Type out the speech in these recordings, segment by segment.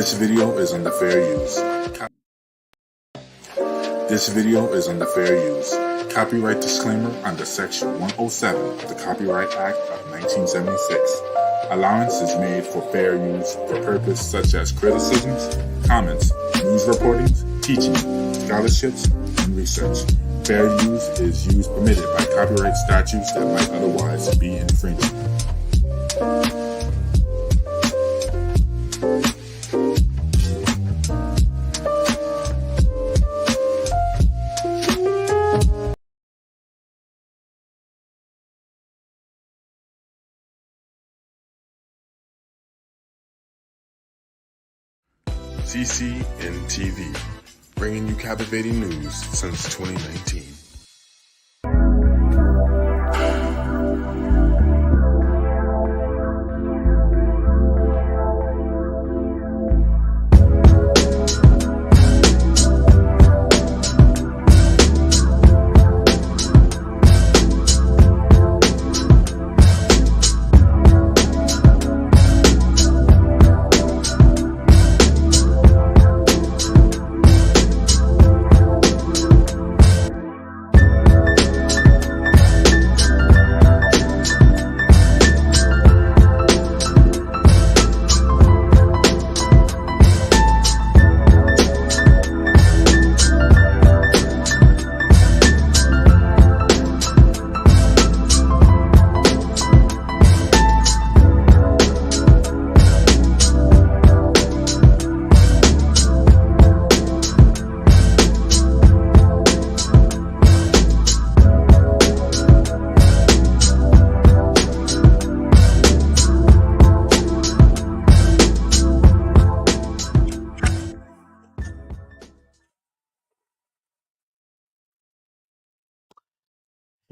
This video is under fair use. This video is under fair use. Copyright disclaimer under Section 107 of the Copyright Act of 1976. Allowance is made for fair use for purposes such as criticisms, comments, news reportings, teaching, scholarships, and research. Fair use is use permitted by copyright statutes that might otherwise be infringing. CCNTV, bringing you captivating news since 2019.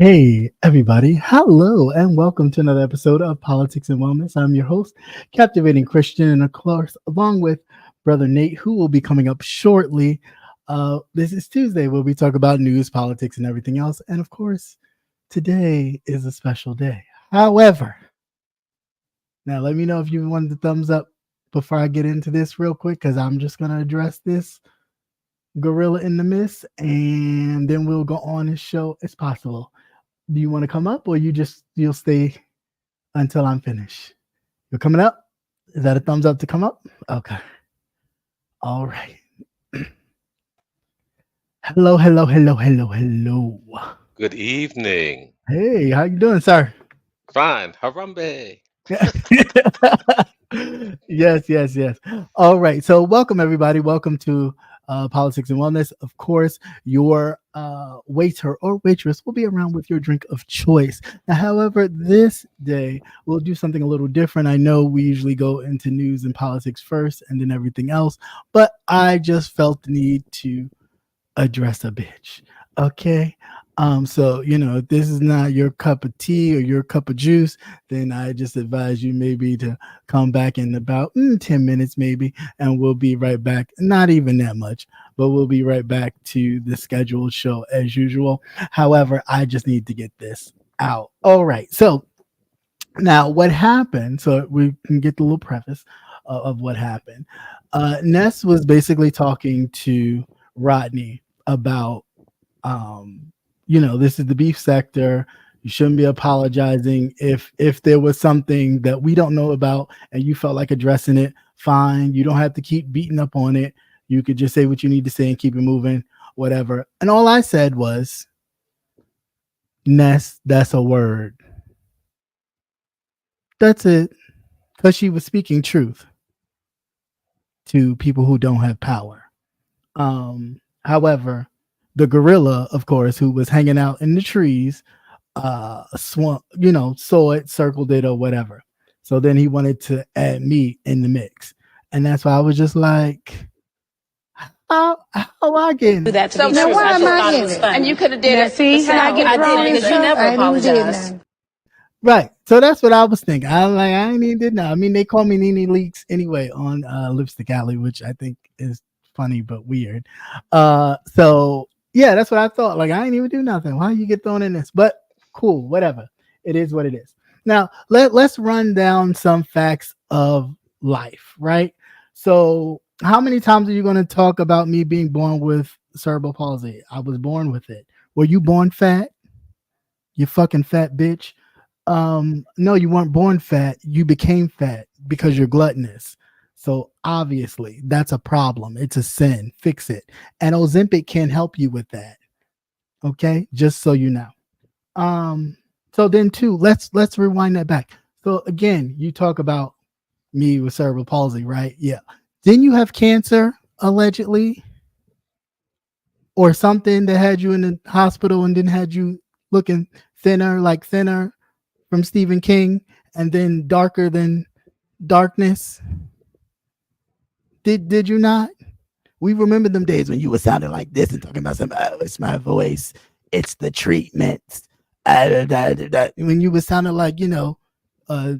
Hey, everybody. Hello, and welcome to another episode of Politics and Wellness. I'm your host, Captivating Christian, and of course, along with Brother Nate, who will be coming up shortly. This is Tuesday. We'll be talking about news, politics, and everything else. And of course, today is a special day. However, now let me know if you wanted the thumbs up before I get into this real quick, because I'm just going to address this gorilla in the mist, and then we'll go on and show it's possible. Do you want to come up, or you'll stay until I'm finished? You're coming up? Is that a thumbs up to come up? Okay. All right. Hello. Good evening. Hey, how you doing, sir? Fine. Harambe. Yes. All right. So welcome, everybody. Welcome to Politics and Wellness. Of course, your waiter or waitress will be around with your drink of choice. Now, however, this day we'll do something a little different. I know we usually go into news and politics first and then everything else, but I just felt the need to address a bitch. Okay. So, if this is not your cup of tea or your cup of juice, then I just advise you maybe to come back in about 10 minutes maybe, and we'll be right back. Not even that much, but we'll be right back to the scheduled show as usual. However, I just need to get this out. All right. So now what happened, so we can get the little preface of what happened. Ness was basically talking to Rodney about, this is the beef sector. You shouldn't be apologizing. If there was something that we don't know about and you felt like addressing it, fine. You don't have to keep beating up on it. You could just say what you need to say and keep it moving, whatever. And all I said was, Ness, that's a word. That's it. Because she was speaking truth to people who don't have power. However, the gorilla, of course, who was hanging out in the trees, saw it, circled it, or whatever. So then he wanted to add me in the mix, and that's why I was just like, "How I get Do that to So be now true. why I am just I thought in it was it? funny. And you could have did Now, it. see how I No, get I thrown did in it because you never I didn't do apologize. nothing. right." So that's what I was thinking. I ain't even did that. I mean, they call me Nene Leaks anyway on Lipstick Alley, which I think is funny but weird. So yeah, that's what I thought. Like, I ain't even do nothing. Why you get thrown in this? But cool, whatever. It is what it is. Now let's run down some facts of life, right? So, how many times are you going to talk about me being born with cerebral palsy? I was born with it. Were you born fat? You fucking fat bitch. No, you weren't born fat. You became fat because you're gluttonous. So obviously, that's a problem. It's a sin. Fix it. And Ozempic can help you with that. Okay, just so you know. Um, so then too, let's rewind that back. So again, you talk about me with cerebral palsy, right? Yeah. Didn't you have cancer allegedly, or something that had you in the hospital and then had you looking thinner, like thinner from Stephen King, and then darker than darkness? Did you not? We remember them days when you were sounding like this and talking about some, oh, it's my voice, it's the treatments. When you were sounding like, uh,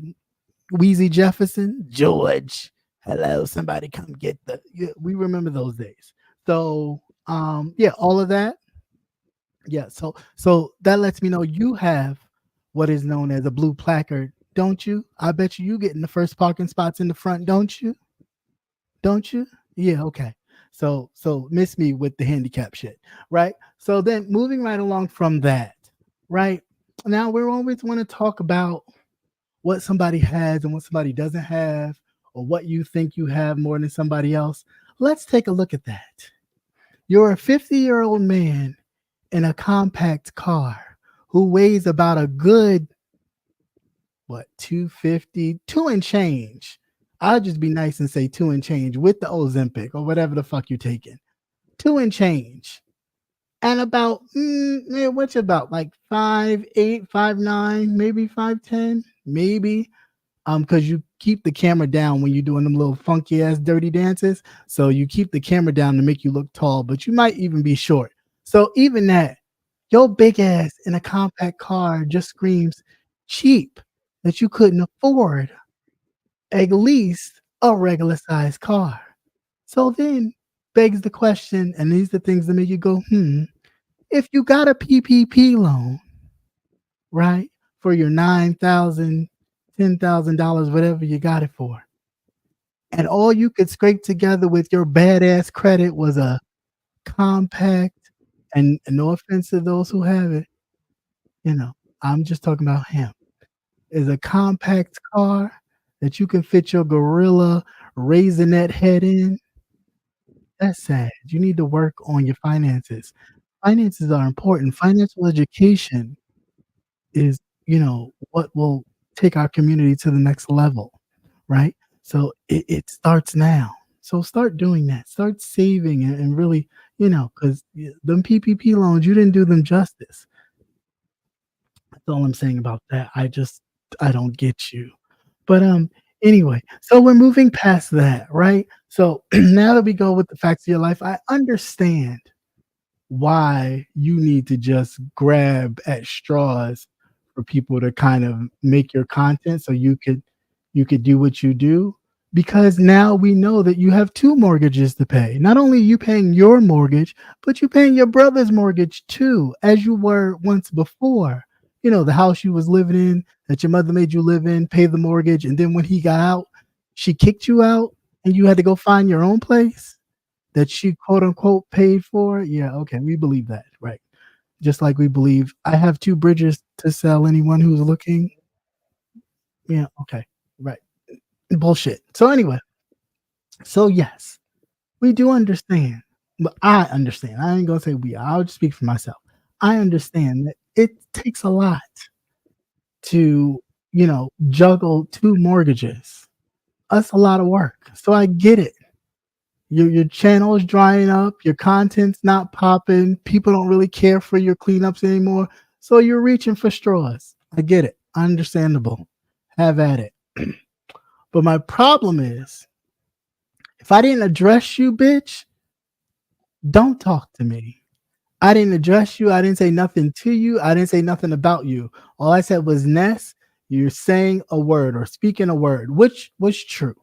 Wheezy Jefferson, George, hello, somebody come get the. Yeah, we remember those days. So, yeah, all of that. Yeah, so that lets me know you have what is known as a blue placard, don't you? I bet you get in the first parking spots in the front, don't you? Don't you? Yeah, okay. So miss me with the handicap shit, right? So then moving right along from that, right? Now we always want to talk about what somebody has and what somebody doesn't have, or what you think you have more than somebody else. Let's take a look at that. You're a 50-year-old man in a compact car who weighs about a good, what, 250, two and change. I'll just be nice and say two and change with the Ozempic or whatever the fuck you're taking. Two and change. And about, what's about like 5'8", 5'9", maybe 5'10", maybe. Because you keep the camera down when you're doing them little funky ass dirty dances. So you keep the camera down to make you look tall, but you might even be short. So even that, your big ass in a compact car just screams cheap, that you couldn't afford at least a regular sized car. So then begs the question, and these are the things that make you go, if you got a PPP loan, right, for your $9,000, $10,000, whatever you got it for, and all you could scrape together with your badass credit was a compact, and no offense to those who have it, I'm just talking about him, is a compact car that you can fit your gorilla raisinette head in. That's sad. You need to work on your finances. Finances are important. Financial education is, what will take our community to the next level, right? So it starts now. So start doing that. Start saving and really, because them PPP loans, you didn't do them justice. That's all I'm saying about that. I don't get you. But anyway, so we're moving past that, right? So now that we go with the facts of your life, I understand why you need to just grab at straws for people to kind of make your content so you could do what you do, because now we know that you have two mortgages to pay. Not only are you paying your mortgage, but you're paying your brother's mortgage too, as you were once before. The house you was living in, that your mother made you live in, pay the mortgage, and then when he got out, she kicked you out and you had to go find your own place that she quote unquote paid for. Yeah, okay, we believe that, right? Just like we believe I have two bridges to sell anyone who's looking. Yeah, okay, right. Bullshit. So anyway, so yes, we do understand, but I understand. I ain't gonna say we. I'll just speak for myself. I understand that it takes a lot to, juggle two mortgages. That's a lot of work. So I get it. Your channel is drying up, your content's not popping, people don't really care for your cleanups anymore. So you're reaching for straws. I get it. Understandable. Have at it. But my problem is, if I didn't address you, bitch, don't talk to me. I didn't address you. I didn't say nothing to you. I didn't say nothing about you. All I said was, Ness, you're saying a word or speaking a word, which was true.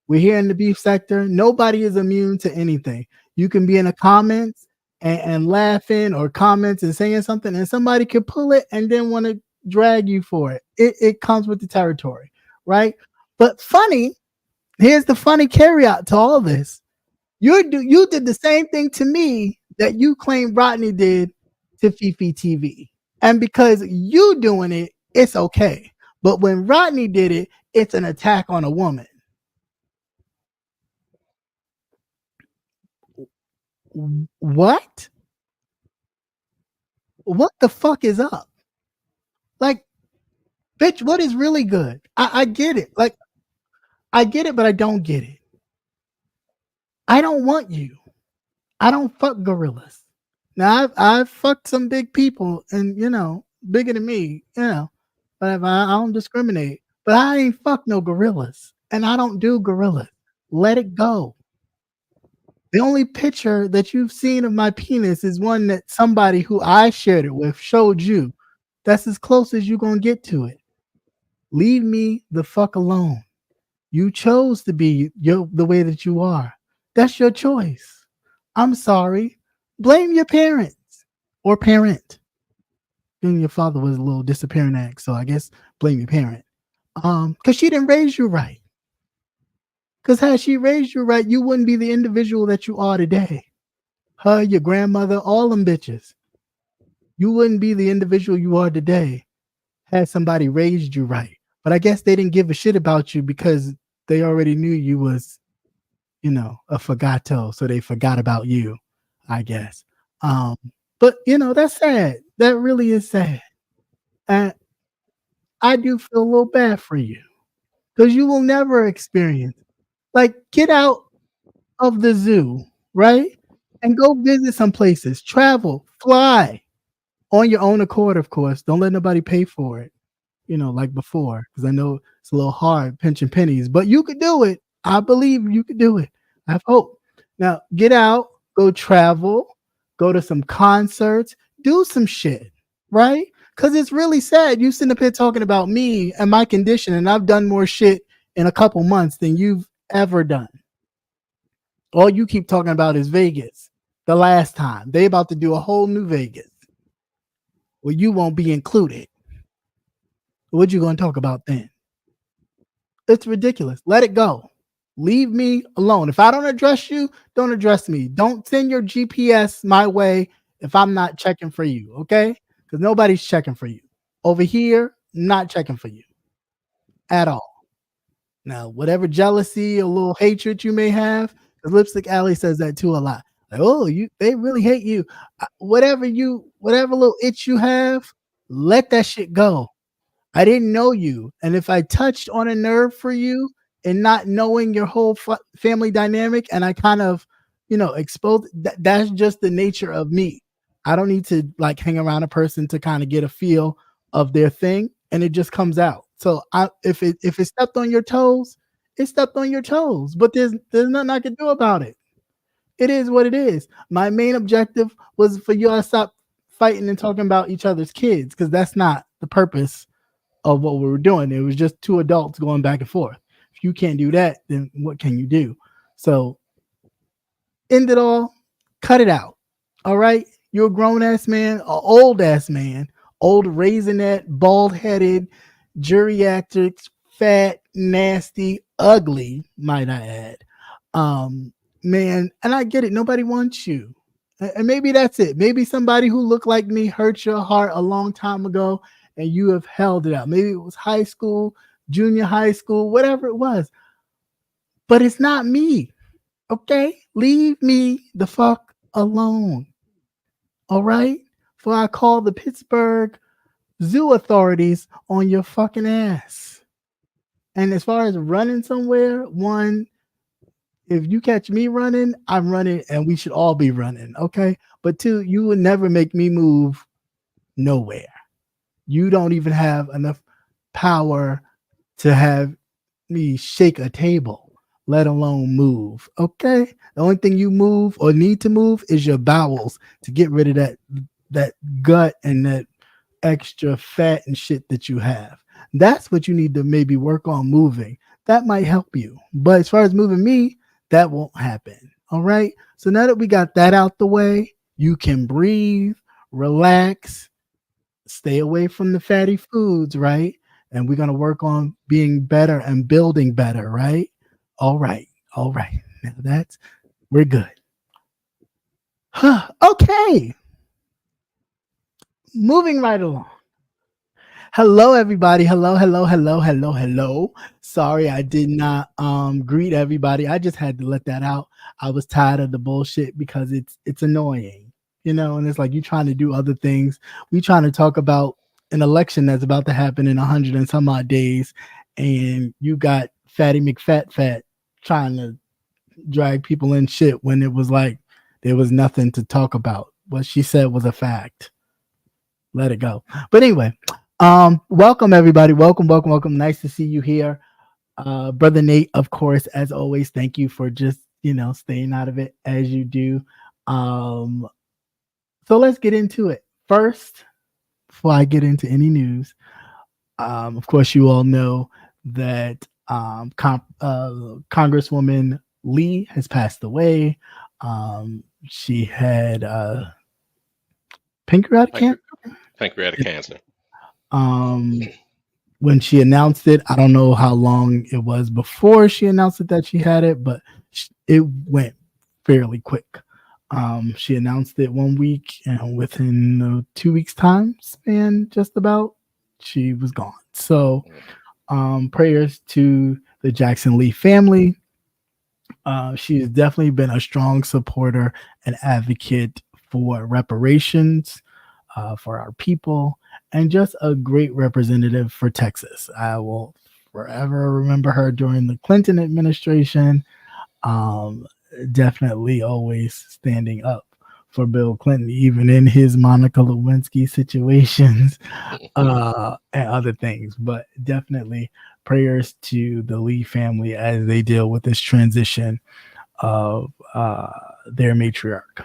We're here in the beef sector. Nobody is immune to anything. You can be in the comments and laughing, or comments and saying something, and somebody could pull it and then want to drag you for it. It comes with the territory, right? But funny Here's the funny carryout to all this. You did the same thing to me that you claim Rodney did to Fifi TV. And because you doing it, it's okay. But when Rodney did it, it's an attack on a woman. What? What the fuck is up? Like, bitch, what is really good? I get it. Like, I get it, but I don't get it. I don't want you. I don't fuck gorillas. Now I've fucked some big people, and bigger than me, but I don't discriminate. But I ain't fucked no gorillas, and I don't do gorillas. Let it go. The only picture that you've seen of my penis is one that somebody who I shared it with showed you. That's as close as you're gonna get to it. Leave me the fuck alone. You chose to be the way that you are. That's your choice. I'm sorry. Blame your parents or parent. And your father was a little disappearing act, so I guess blame your parent. Because she didn't raise you right. Because had she raised you right, you wouldn't be the individual that you are today. Her, your grandmother, all them bitches. You wouldn't be the individual you are today had somebody raised you right. But I guess they didn't give a shit about you because they already knew you was, a forgato, so they forgot about you, I guess. But that's sad. That really is sad. And I do feel a little bad for you because you will never experience. Like, get out of the zoo, right? And go visit some places. Travel, fly on your own accord, of course. Don't let nobody pay for it, like before, because I know it's a little hard pinching pennies, but you could do it. I believe you could do it. I have hope. Now, get out, go travel, go to some concerts, do some shit, right? Because it's really sad. You sitting up here talking about me and my condition, and I've done more shit in a couple months than you've ever done. All you keep talking about is Vegas. The last time. They about to do a whole new Vegas where you won't be included. What you going to talk about then? It's ridiculous. Let it go. Leave me alone. If I don't address you, don't address me. Don't send your GPS my way if I'm not checking for you, okay? Because nobody's checking for you. Over here, not checking for you at all. Now, whatever jealousy or little hatred you may have, because Lipstick Alley says that too a lot. Like, oh, they really hate you. Whatever little itch you have, let that shit go. I didn't know you. And if I touched on a nerve for you and not knowing your whole family dynamic, and I kind of, exposed, that's just the nature of me. I don't need to like hang around a person to kind of get a feel of their thing, and it just comes out. So if it stepped on your toes, it stepped on your toes. But there's nothing I can do about it. It is what it is. My main objective was for you all to stop fighting and talking about each other's kids, because that's not the purpose of what we were doing. It was just two adults going back and forth. If you can't do that, then what can you do? So end it all, cut it out. All right. You're a grown ass man, an old ass man, old raisinette, bald headed, geriatrics, fat, nasty, ugly, might I add. Man, and I get it. Nobody wants you. And maybe that's it. Maybe somebody who looked like me hurt your heart a long time ago and you have held it out. Maybe it was high school, junior high school, whatever it was. But it's not me. Okay? Leave me the fuck alone. All right? For I call the Pittsburgh zoo authorities on your fucking ass. And as far as running somewhere, one, if you catch me running, I'm running and we should all be running. Okay? But two, you would never make me move nowhere. You don't even have enough power to have me shake a table, let alone move. Okay? The only thing you move or need to move is your bowels to get rid of that gut and that extra fat and shit that you have. That's what you need to maybe work on moving. That might help you. But as far as moving me, that won't happen. All right? So now that we got that out the way, you can breathe, relax, stay away from the fatty foods, right? And we're going to work on being better and building better, right? All right. All right. Now we're good. Okay. Moving right along. Hello, everybody. Hello, hello, hello, hello, hello. Sorry, I did not greet everybody. I just had to let that out. I was tired of the bullshit because it's annoying, and it's like you trying to do other things. We trying to talk about an election that's about to happen in 100 and some odd days, and you got Fatty McFat trying to drag people in shit when it was like there was nothing to talk about. What she said was a fact. Let it go. But anyway, welcome everybody. Welcome, welcome, welcome. Nice to see you here. Brother Nate, of course, as always, thank you for just, staying out of it as you do. So let's get into it. First, before I get into any news, of course, you all know that Congresswoman Lee has passed away. She had pancreatic cancer. Pancreatic cancer. When she announced it, I don't know how long it was before she announced it that she had it, but it went fairly quick. She announced it 1 week, and within a 2 weeks time span, just about, she was gone. So prayers to the Jackson Lee family. She has definitely been a strong supporter and advocate for reparations for our people, and just a great representative for Texas. I will forever remember her during the Clinton administration. Definitely always standing up for Bill Clinton, even in his Monica Lewinsky situations and other things. But definitely prayers to the Lee family as they deal with this transition of their matriarch.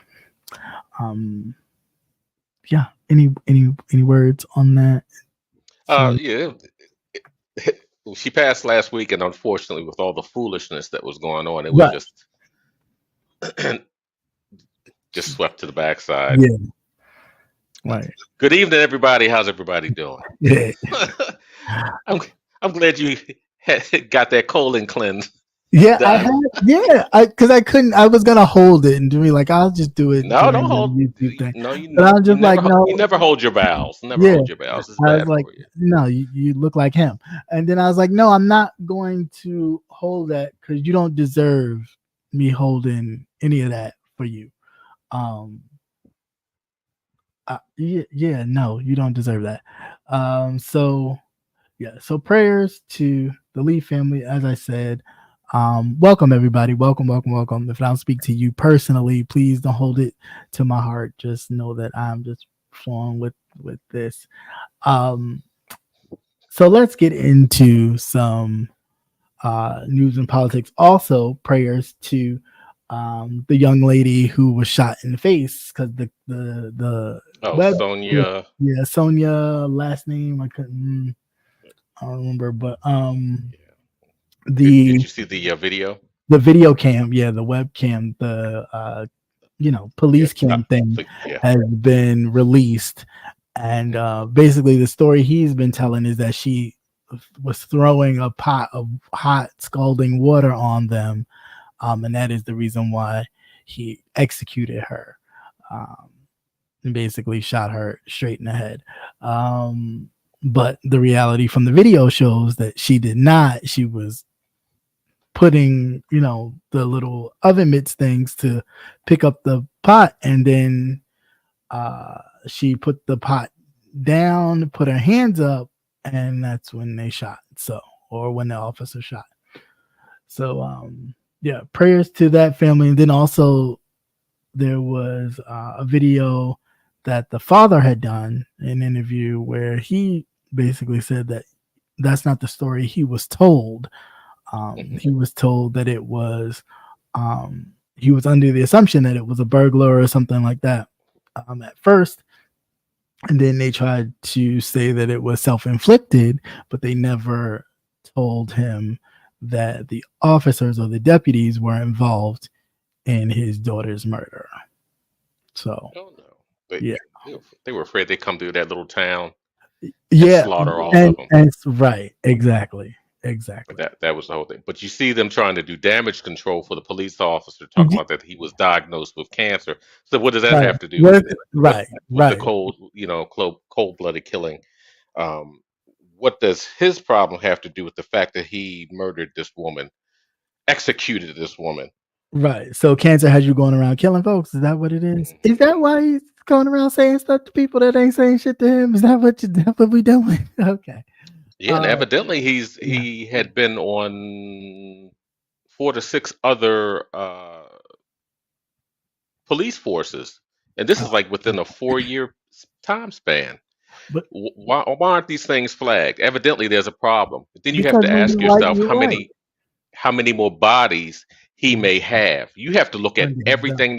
Yeah. Any words on that? Yeah. She passed last week, and unfortunately, with all the foolishness that was going on, it was Right. just swept to the backside. Yeah. Right. Good evening, everybody. How's everybody doing? Yeah. I'm glad you got that colon cleanse. Yeah, done. because I couldn't. I was gonna hold it and do me like I'll just do it No, during don't the hold. YouTube thing. No, But I was just like, no. you never hold your bowels. Never Yeah, hold your bowels. It's I was bad like, for you. no, you look like him. And then I was like, no, I'm not going to hold that because you don't deserve me holding any of that for you. Yeah, no, you don't deserve that. So prayers to the Lee family, as I said. Welcome everybody. Welcome, welcome, welcome. If I don't speak to you personally, please don't hold it to my heart. Just know that I'm just flowing with this. So let's get into some news and politics. Also, prayers to the young lady who was shot in the face because the web, Sonia. yeah, Sonia, last name I don't remember, but Did you see the video? the video cam, yeah, the webcam, the police cam thing has been released, and basically the story he's been telling is that she was throwing a pot of hot scalding water on them, and that is the reason why he executed her, and basically shot her straight in the head. But the reality from the video shows that she did not. She was putting, the little oven mitts things to pick up the pot, and then she put the pot down, put her hands up, and that's when they shot. Or when the officer shot. So, yeah, prayers to that family. And then also there was a video that the father had done, an interview where he basically said that that's not the story he was told. He was told that it was, he was under the assumption that it was a burglar or something like that at first. And then they tried to say that it was self-inflicted, but they never told him that the officers or the deputies were involved in his daughter's murder. So, They were afraid they'd come through that little town and yeah, slaughter all of them. and right, exactly. Exactly. That was the whole thing. But you see them trying to do damage control for the police officer, talking about that he was diagnosed with cancer. So what does that Right. have to do Right. with the Right. cold-blooded killing? Um, what does his problem have to do with the fact that he murdered this woman, executed this woman? Right. So cancer has you going around killing folks. Is that what it is? Is that Mhm. why he's going around saying stuff to people that ain't saying shit to him? Is that what we doing? Okay. Yeah, and evidently Yeah. he had been on 4 to 6 other police forces, and this is Oh, like within a 4-year time span. but Why aren't these things flagged? Evidently, there's a problem. But then you have because to when ask you're right, yourself you're right. how many more bodies he Mhm. may have. You have to look at Under his belt. everything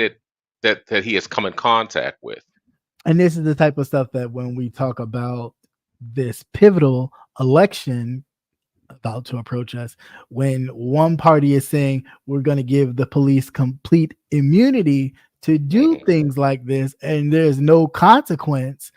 that he has come in contact with. And this is the type of stuff that when we talk about this pivotal election about to approach us, when one party is saying we're going to give the police complete immunity to do Hmm. things like this and there's no consequence,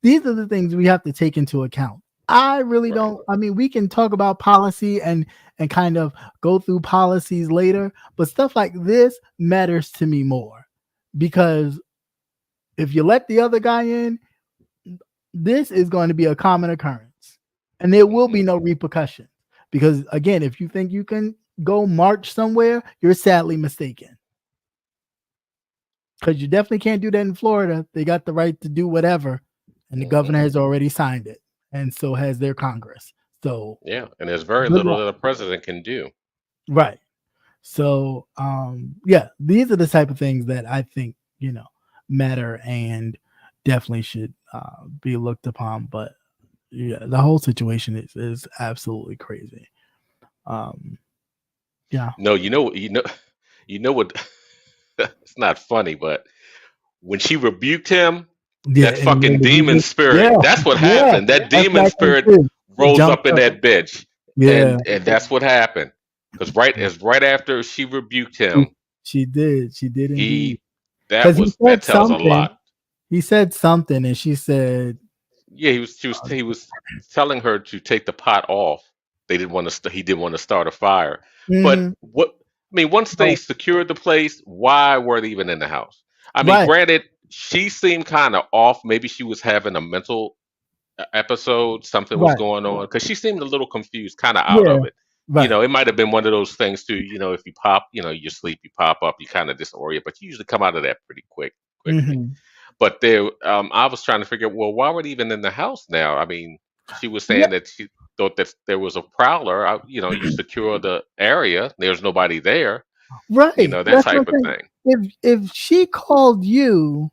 these are the things we have to take into account. I really Right. don't. I mean, we can talk about policy and kind of go through policies later, but stuff like this matters to me more because if you let the other guy in, this is going to be a common occurrence and there will be Hmm. no repercussion. Because again, if you think you can go march somewhere, you're sadly mistaken. Because you definitely can't do that in Florida. They got the right to do whatever, and the governor Hmm. has already signed it, and so has their Congress. So Yeah, and there's very good little luck. that a president can do. Right. So yeah, these are the type of things that I think, matter and definitely should be looked upon. But yeah, the whole situation is absolutely crazy. Um yeah. No, you know what? It's not funny, but when she rebuked him, Yeah, that fucking demon yeah, spirit, that's what yeah, happened. That that's demon what I think spirit too. It rose jumped up in up. that bitch. Yeah, And that's what happened. Because right after she rebuked she, him, she did indeed. he that Because was that tells a lot. he said something, and she said, Yeah, he was telling her to take the pot off. He didn't want to start a fire. But mm-hmm, I mean, once they oh, secured the place, why were they even in the house? I mean, right, granted, she seemed kind of off. Maybe she was having a mental episode, something was right, going on because she seemed a little confused, kind of out yeah, of it. right, It might have been one of those things too. If you pop, you sleep, you pop up, you kind of disorient, but you usually come out of that pretty quickly. mm-hmm. But I was trying to figure, well, why were they even in the house now? I mean, she was Yeah, saying that she thought that there was a prowler. You secure the area, there's nobody there. right. That That's what type I'm of saying. thing. If she called you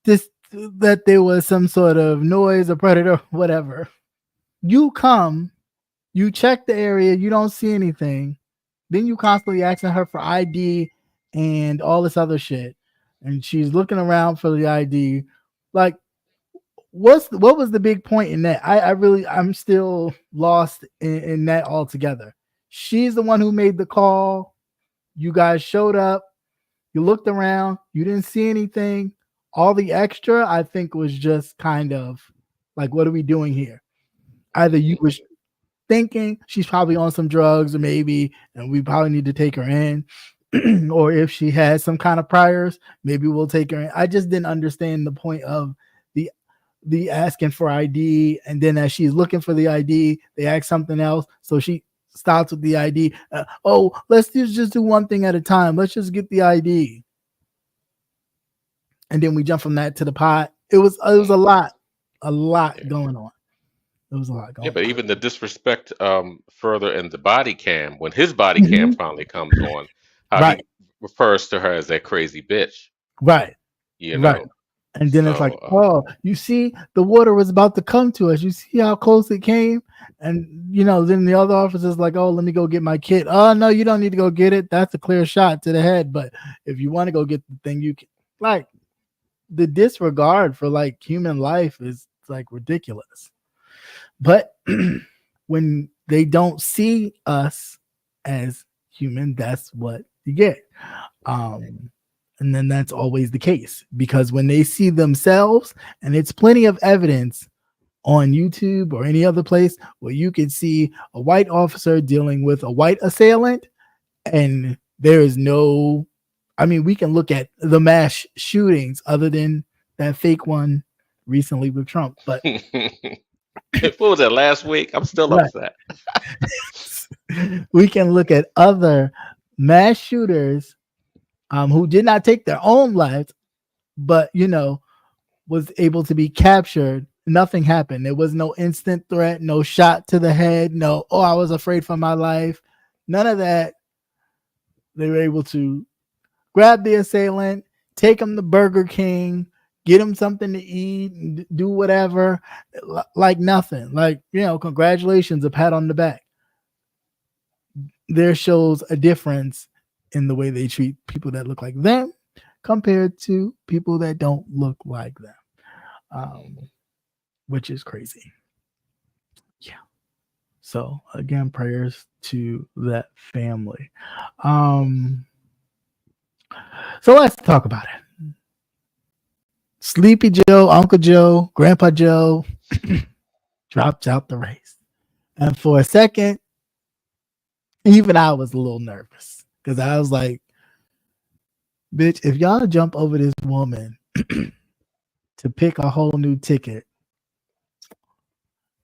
this that there was some sort of noise or predator, whatever, you come, you check the area, you don't see anything. Then you constantly asking her for ID and all this other shit. And she's looking around for the ID. Like, what was the big point in that? I'm still lost in that altogether. She's the one who made the call. You guys showed up. You looked around. You didn't see anything. All the extra, I think, was just kind of like, what are we doing here? Either you was Mhm. thinking she's probably on some drugs or maybe, and we probably need to take her in. Or if she has some kind of priors, maybe we'll take her in. I just didn't understand the point of the asking for ID, and then as she's looking for the ID, they ask something else. So she starts with the ID. Let's just do one thing at a time. Let's just get the ID, and then we jump from that to the pot. It was a Mhm. lot Yeah. going on. It was a lot Yeah, going but on. even the disrespect further in the body cam, when his body cam Mhm. finally comes on, how Right, he refers to her as that crazy bitch, right. you Right. know. And then it's like, So oh, you see, the water was about to come to us. You see how close it came? And then the other officer's like, oh, let me go get my kit. Oh, no, you don't need to go get it. That's a clear shot to the head. But if you want to go get the thing, you can. Like, the disregard for like human life is like ridiculous. But when they don't see us as human, that's what you get. And then that's always the case because when they see themselves, and it's plenty of evidence on YouTube or any other place where you can see a white officer dealing with a white assailant, and there is no, I mean, we can look at the mass shootings other than that fake one recently with Trump, but What was that last week? I'm still right. upset. We can look at other mass shooters who did not take their own lives, but was able to be captured. Nothing happened. There was no instant threat, no shot to the head, no, oh, I was afraid for my life. None of that. They were able to grab the assailant, take him to Burger King, get him something to eat, do whatever, like nothing. Like, congratulations, a pat on the back. There shows a difference in the way they treat people that look like them compared to people that don't look like them, which is crazy. Yeah. So again, prayers to that family. So let's talk about it. Sleepy Joe, Uncle Joe, Grandpa Joe dropped out the race. And for a second, even I was a little nervous because I was like, bitch, if y'all jump over this woman to pick a whole new ticket,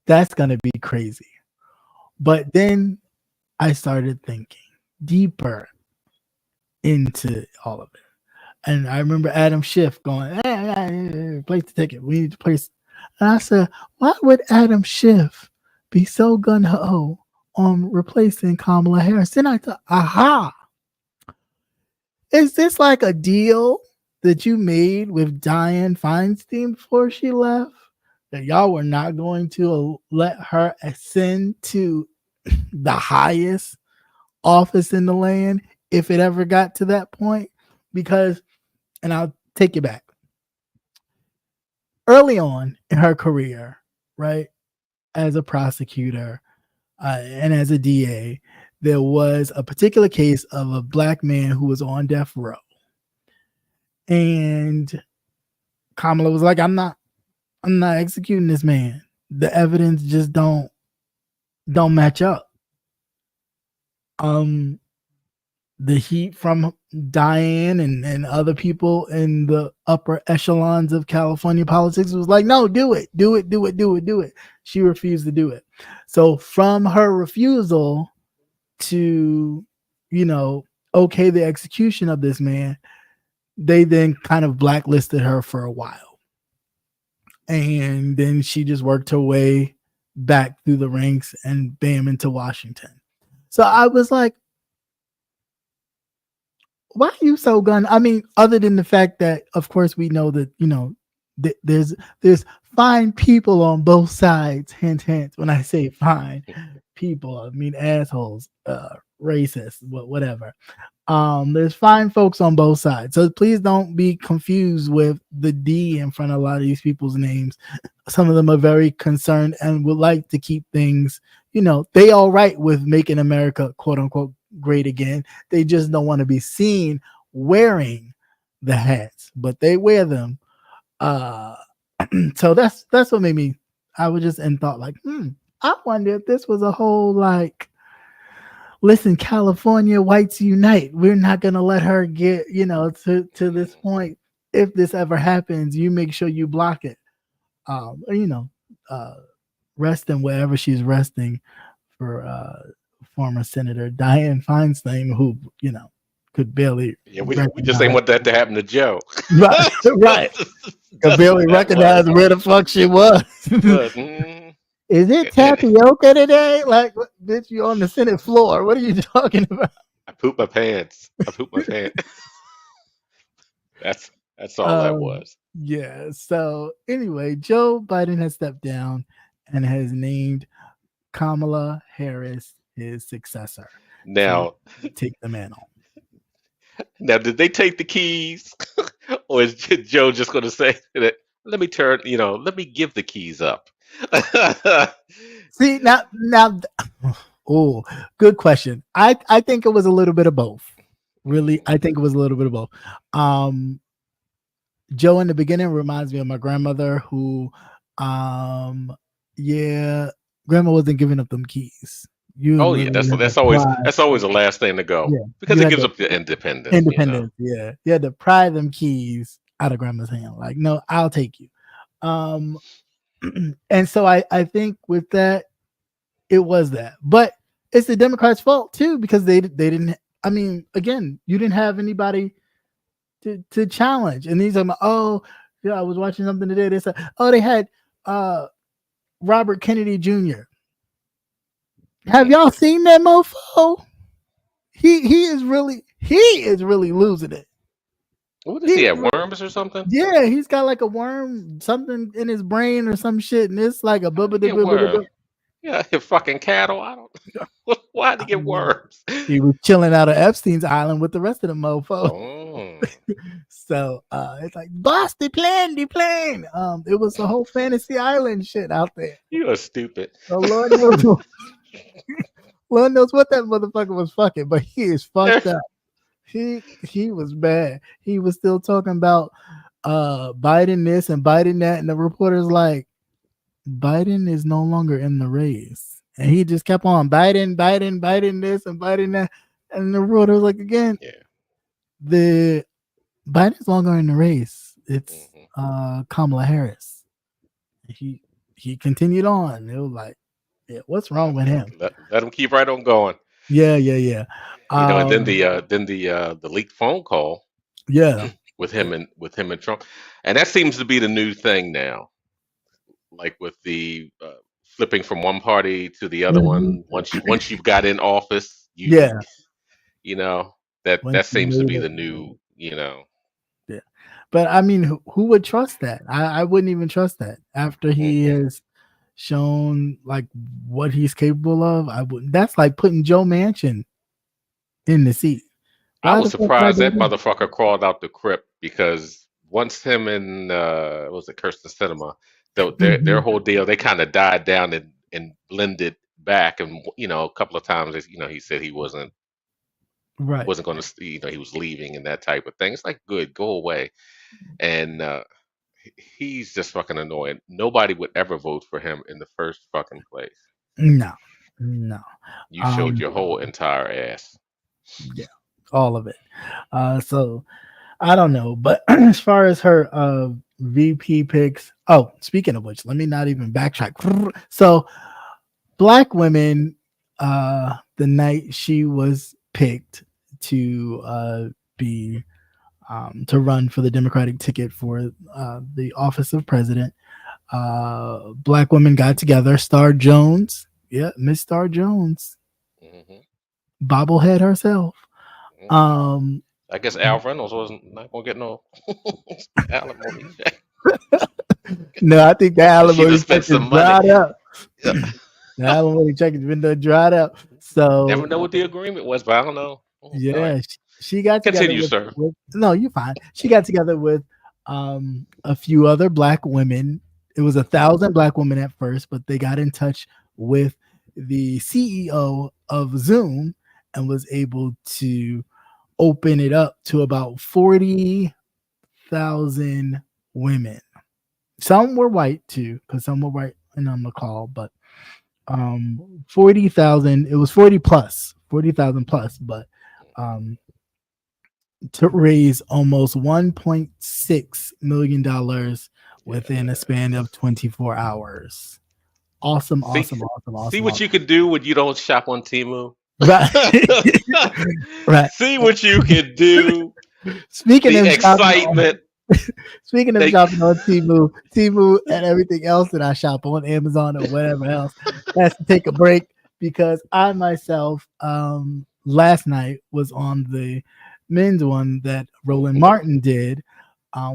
that's going to be crazy. But then I started thinking deeper into all of it. And I remember Adam Schiff going, hey, place the ticket. We need to place. And I said, why would Adam Schiff be so gung-ho on replacing Kamala Harris? Then I thought, aha, is this like a deal that you made with Dianne Feinstein before she left? That y'all were not going to let her ascend to the highest office in the land if it ever got to that point? Because, and I'll take you back. Early on in her career, right, as a prosecutor and as a DA, there was a particular case of a black man who was on death row. And Kamala was like, I'm not executing this man. The evidence just don't match up. The heat from Dianne and other people in the upper echelons of California politics was like, no, do it. She refused to do it. So from her refusal to, okay, the execution of this man, they then kind of blacklisted her for a while. And then she just worked her way back through the ranks and bam, into Washington. So I was like, why are you so gun? I mean, other than the fact that, of course, we know that, there's fine people on both sides. Hint, hint. When I say fine people, I mean assholes, racist, whatever. There's fine folks on both sides. So please don't be confused with the D in front of a lot of these people's names. Some of them are very concerned and would like to keep things, they all right with making America, quote unquote, great again. They just don't want to be seen wearing the hats, but they wear them. So that's what made me, I was just in thought like, I wonder if this was a whole like, listen, California whites unite. We're not going to let her get, to this point. If this ever happens, you make sure you block it. Resting wherever she's resting for former Senator Dianne Feinstein, who, could barely. Yeah, we just ain't want that to happen to Joe. Right. Could barely recognize where the fuck she was. But, is it tapioca today? Like, bitch, you on the Senate floor. What are you talking about? I pooped my pants. That's all that was. Yeah. So anyway, Joe Biden has stepped down and has named Kamala Harris his successor. Now, take the mantle. Now, did they take the keys, or is Joe just going to say that? Let me give the keys up. See now. Oh, good question. I think it was a little bit of both. Really, I think it was a little bit of both. Joe in the beginning reminds me of my grandmother, who yeah, grandma wasn't giving up them keys. You Oh yeah, literally had to that's always pry. the last thing to go Yeah, because you it had gives to up the independence. independence. Yeah, you had to pry them keys out of grandma's hand. Like, no, I'll take you. Um, and so I think with that, it was that, but it's the Democrats' fault too because they didn't. I mean, again, you didn't have anybody to challenge, and these are oh yeah, I was watching something today. They said oh they had Robert Kennedy Jr. Have y'all seen that mofo? He is really losing it. What does He he is have? really, Worms or something? yeah, he's got like a worm, something in his brain or some shit, and it's like a How did he bubba. get worms? Yeah, his fucking cattle. I don't. Why did he get worms? He was chilling out of Epstein's island with the rest of the mofo. Oh, So it's like boss the plane. It was the whole fantasy island shit out there. you are stupid. So Lord knows what that motherfucker was fucking, but he is fucked up. He was bad. He was still talking about Biden this and Biden that, and the reporter's like, Biden is no longer in the race. And he just kept on Biden this and Biden that. And the reporter was like, again, Yeah. the Biden's no longer in the race. It's Kamala Harris. He continued on. It was like, yeah, what's wrong with him? Let him keep right on going. Yeah. And then the leaked phone call Yeah. with him and Trump, and that seems to be the new thing now. Like with the flipping from one party to the other one. Once you've got in office, Yeah. you know that seems to be the new. Yeah. But I mean, who would trust that? I wouldn't even trust that after he has shown like what he's capable of. I wouldn't. That's like putting Joe Manchin in the seat. I Why was the fuck would I surprised do that that? motherfucker crawled out the crypt because once him and what was it Kirsten Cinema, their whole deal, they kind of died down and blended back, and a couple of times, he said he Right. wasn't going to, he was leaving and that type of thing. It's like, good, go away. And he's just fucking annoying. Nobody would ever vote for him in the first fucking place. No. You showed your whole entire ass. Yeah, all of it. So I don't know, but as far as her VP picks, oh, speaking of which, let me not even backtrack. So black women, the night she was picked to be to run for the Democratic ticket for the office of president, black women got together. Star Jones, yeah, Miss Star Jones, bobblehead herself. I guess Al Reynolds wasn't not gonna get no alimony check. No, I think the She alimony just check spent is some money. dried up. Yeah. The alimony check has been done dried up. So Never know what the agreement was, but I don't know. All right. yeah, she got together Continue, sir. with no, you're fine. She got together with a few other black women. It was 1,000 black women at first, but they got in touch with the CEO of Zoom and was able to open it up to about 40,000 women. Some were white too, because some were white and on the call, but 40,000, it was 40,000 plus, but to raise almost $1.6 million within a span of 24 hours. Awesome. See what you can do when you don't shop on Temu. Right. Right. See what you can do. Speaking The of excitement. Speaking of shopping on Temu and everything else that I shop on Amazon or whatever else, has to take a break because I myself last night was on the men's one that Roland Martin did,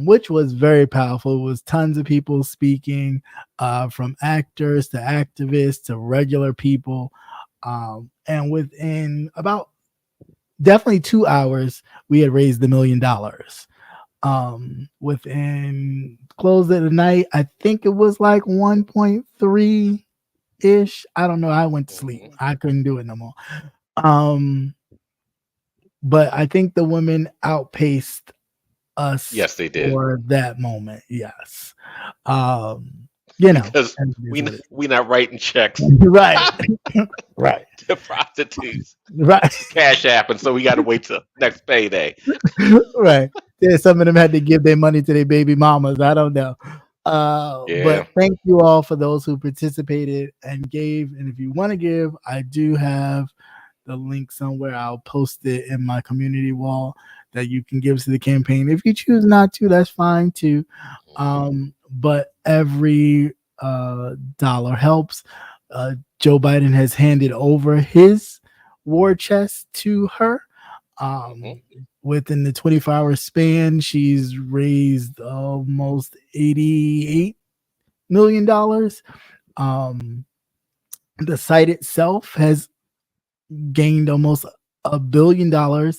which was very powerful. It was tons of people speaking, from actors to activists to regular people, and within about definitely 2 hours, we had raised $1 million. Within close of the night, I think it was like 1.3 ish. I don't know. I went to sleep. I couldn't do it no more. But I think the women outpaced us. Yes, they did. For that moment. Yes. because and it is what it we not writing checks is. Right. Right. to prostitutes, Right. Cash App, and so we got to wait till next payday. Right. Yeah, some of them had to give their money to their baby mamas. I don't know. Yeah. But thank you all for those who participated and gave. And if you want to give, I do have the link somewhere. I'll post it in my community wall that you can give to the campaign. If you choose not to, that's fine too. But every dollar helps. Joe Biden has handed over his war chest to her. Within the 24-hour span, she's raised almost $88 million. The site itself has gained almost $1 billion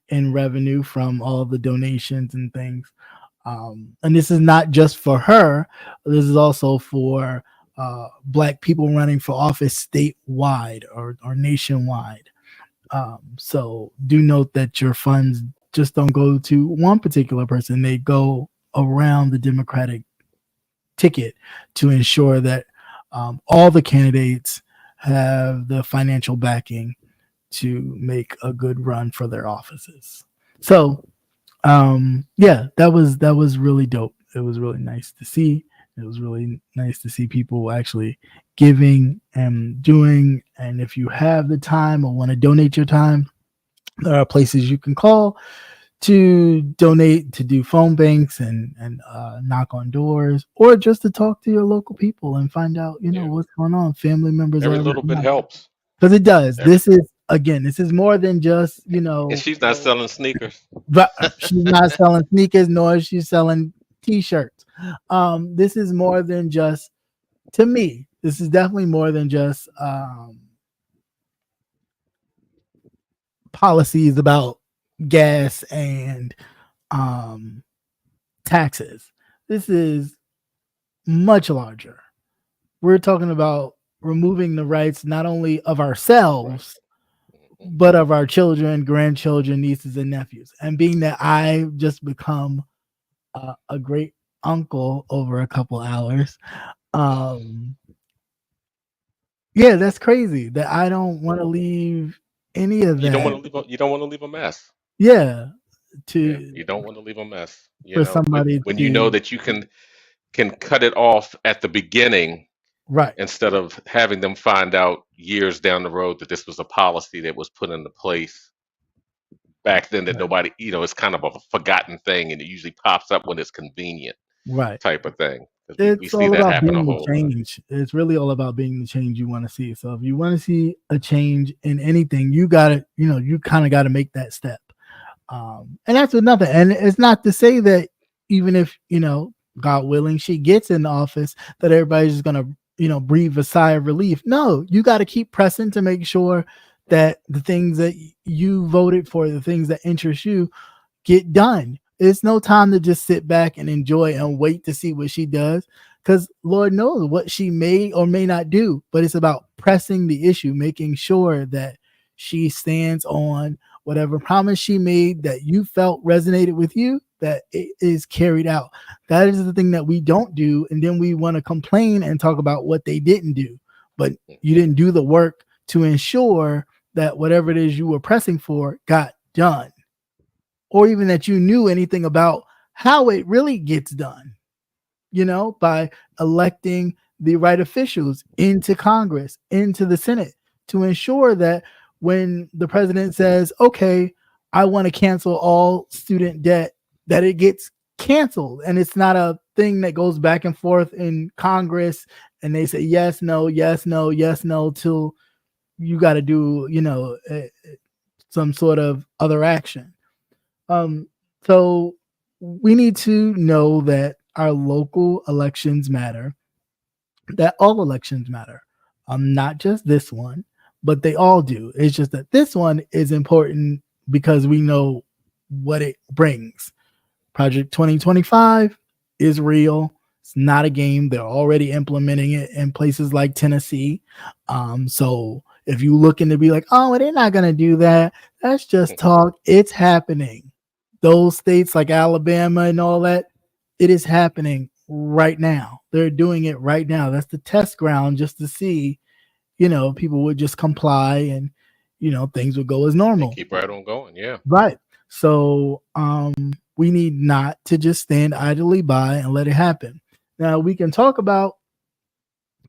in revenue from all of the donations and things. And this is not just for her. This is also for Black people running for office statewide or nationwide. So do note that your funds just don't go to one particular person. They go around the Democratic ticket to ensure that all the candidates have the financial backing to make a good run for their offices. So yeah, that was really dope. It was really nice to see. It was really nice to see people actually giving and doing. And if you have the time or want to donate your time, there are places you can call to donate, to do phone banks and knock on doors, or just to talk to your local people and find out, what's going on. Family members, Every little bit helps. Because it does. This is more than just, And she's not selling sneakers. But she's not selling sneakers, nor is she selling T-shirts. This is more than just, to me, this is definitely more than just policies about gas and taxes. This is much larger. We're talking about removing the rights not only of ourselves, but of our children, grandchildren, nieces, and nephews. And being that I just become a great uncle over a couple hours, yeah, that's crazy. That I don't want to leave any of that. You don't want to leave a mess. Yeah, you don't want to leave a mess. For somebody when you know that you can cut it off at the beginning. Right. Instead of having them find out years down the road that this was a policy that was put into place back then that nobody, it's kind of a forgotten thing, and it usually pops up when it's convenient, right? Type of thing. It's all about being the change. It's really all about being the change you want to see. So if you want to see a change in anything, you got to, you kind of got to make that step. And that's with nothing. And it's not to say that even if, God willing, she gets in the office, that everybody's just going to, breathe a sigh of relief. No, you got to keep pressing to make sure that the things that you voted for, the things that interest you, get done. It's no time to just sit back and enjoy and wait to see what she does, because Lord knows what she may or may not do. But it's about pressing the issue, making sure that she stands on whatever promise she made that you felt resonated with you, that it is carried out. That is the thing that we don't do. And then we want to complain and talk about what they didn't do. But you didn't do the work to ensure that whatever it is you were pressing for got done, or even that you knew anything about how it really gets done, by electing the right officials into Congress, into the Senate, to ensure that when the president says, okay, I want to cancel all student debt, that it gets canceled. And it's not a thing that goes back and forth in Congress and they say yes, no, yes, no, yes, no, till you got to do, some sort of other action. So we need to know that our local elections matter, that all elections matter. Not just this one, but they all do. It's just that this one is important because we know what it brings. Project 2025 is real. It's not a game. They're already implementing it in places like Tennessee. So if you looking to be like, oh, they're not going to do that, that's just talk. It's happening. Those states like Alabama and all that, it is happening. right now. They're doing it right now. That's the test ground just to see, people would just comply and, things would go as And normal. keep right on going. Yeah. Right. So we need not to just stand idly by and let it happen. Now we can talk about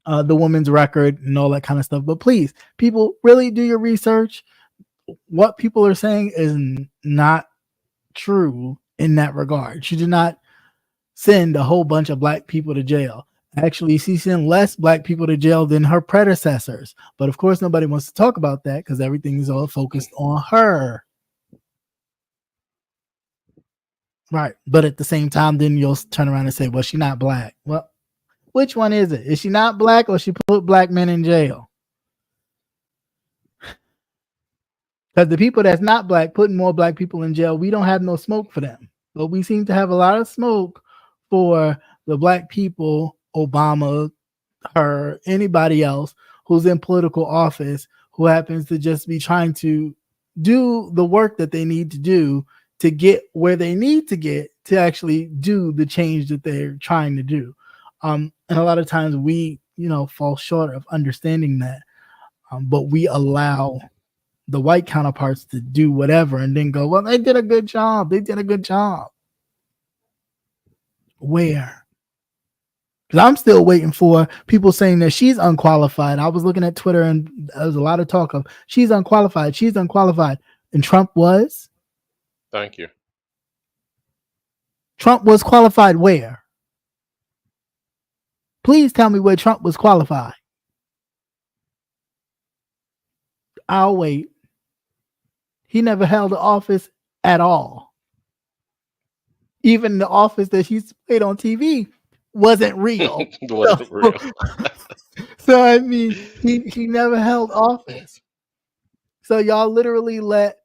the woman's record and all that kind of stuff, but please, people, really do your research. What people are saying is not true in that regard. She did not send a whole bunch of black people to jail. Actually, she sent less black people to jail than her predecessors. But of course, nobody wants to talk about that because everything is all focused on her. Right. But at the same time, then you'll turn around and say, well, she's not black. Well, which one is it? Is she not black or she put black men in jail? Because the people that's not black, putting more black people in jail, we don't have no smoke for them. But we seem to have a lot of smoke for the black people, Obama, her, anybody else who's in political office who happens to just be trying to do the work that they need to do to get where they need to get to actually do the change that they're trying to do. And a lot of times we, fall short of understanding that. But we allow the white counterparts to do whatever and then go, well, they did a good job. They did a good job. Where? Because I'm still waiting for people saying that she's unqualified. I was looking at Twitter and there was a lot of talk of she's unqualified. She's unqualified. And Trump was? Thank you. Trump was qualified where? Please tell me where Trump was qualified. I'll wait. He never held the office at all. Even the office that he's played on TV wasn't real. Wasn't real. So I mean, he never held office. So y'all literally let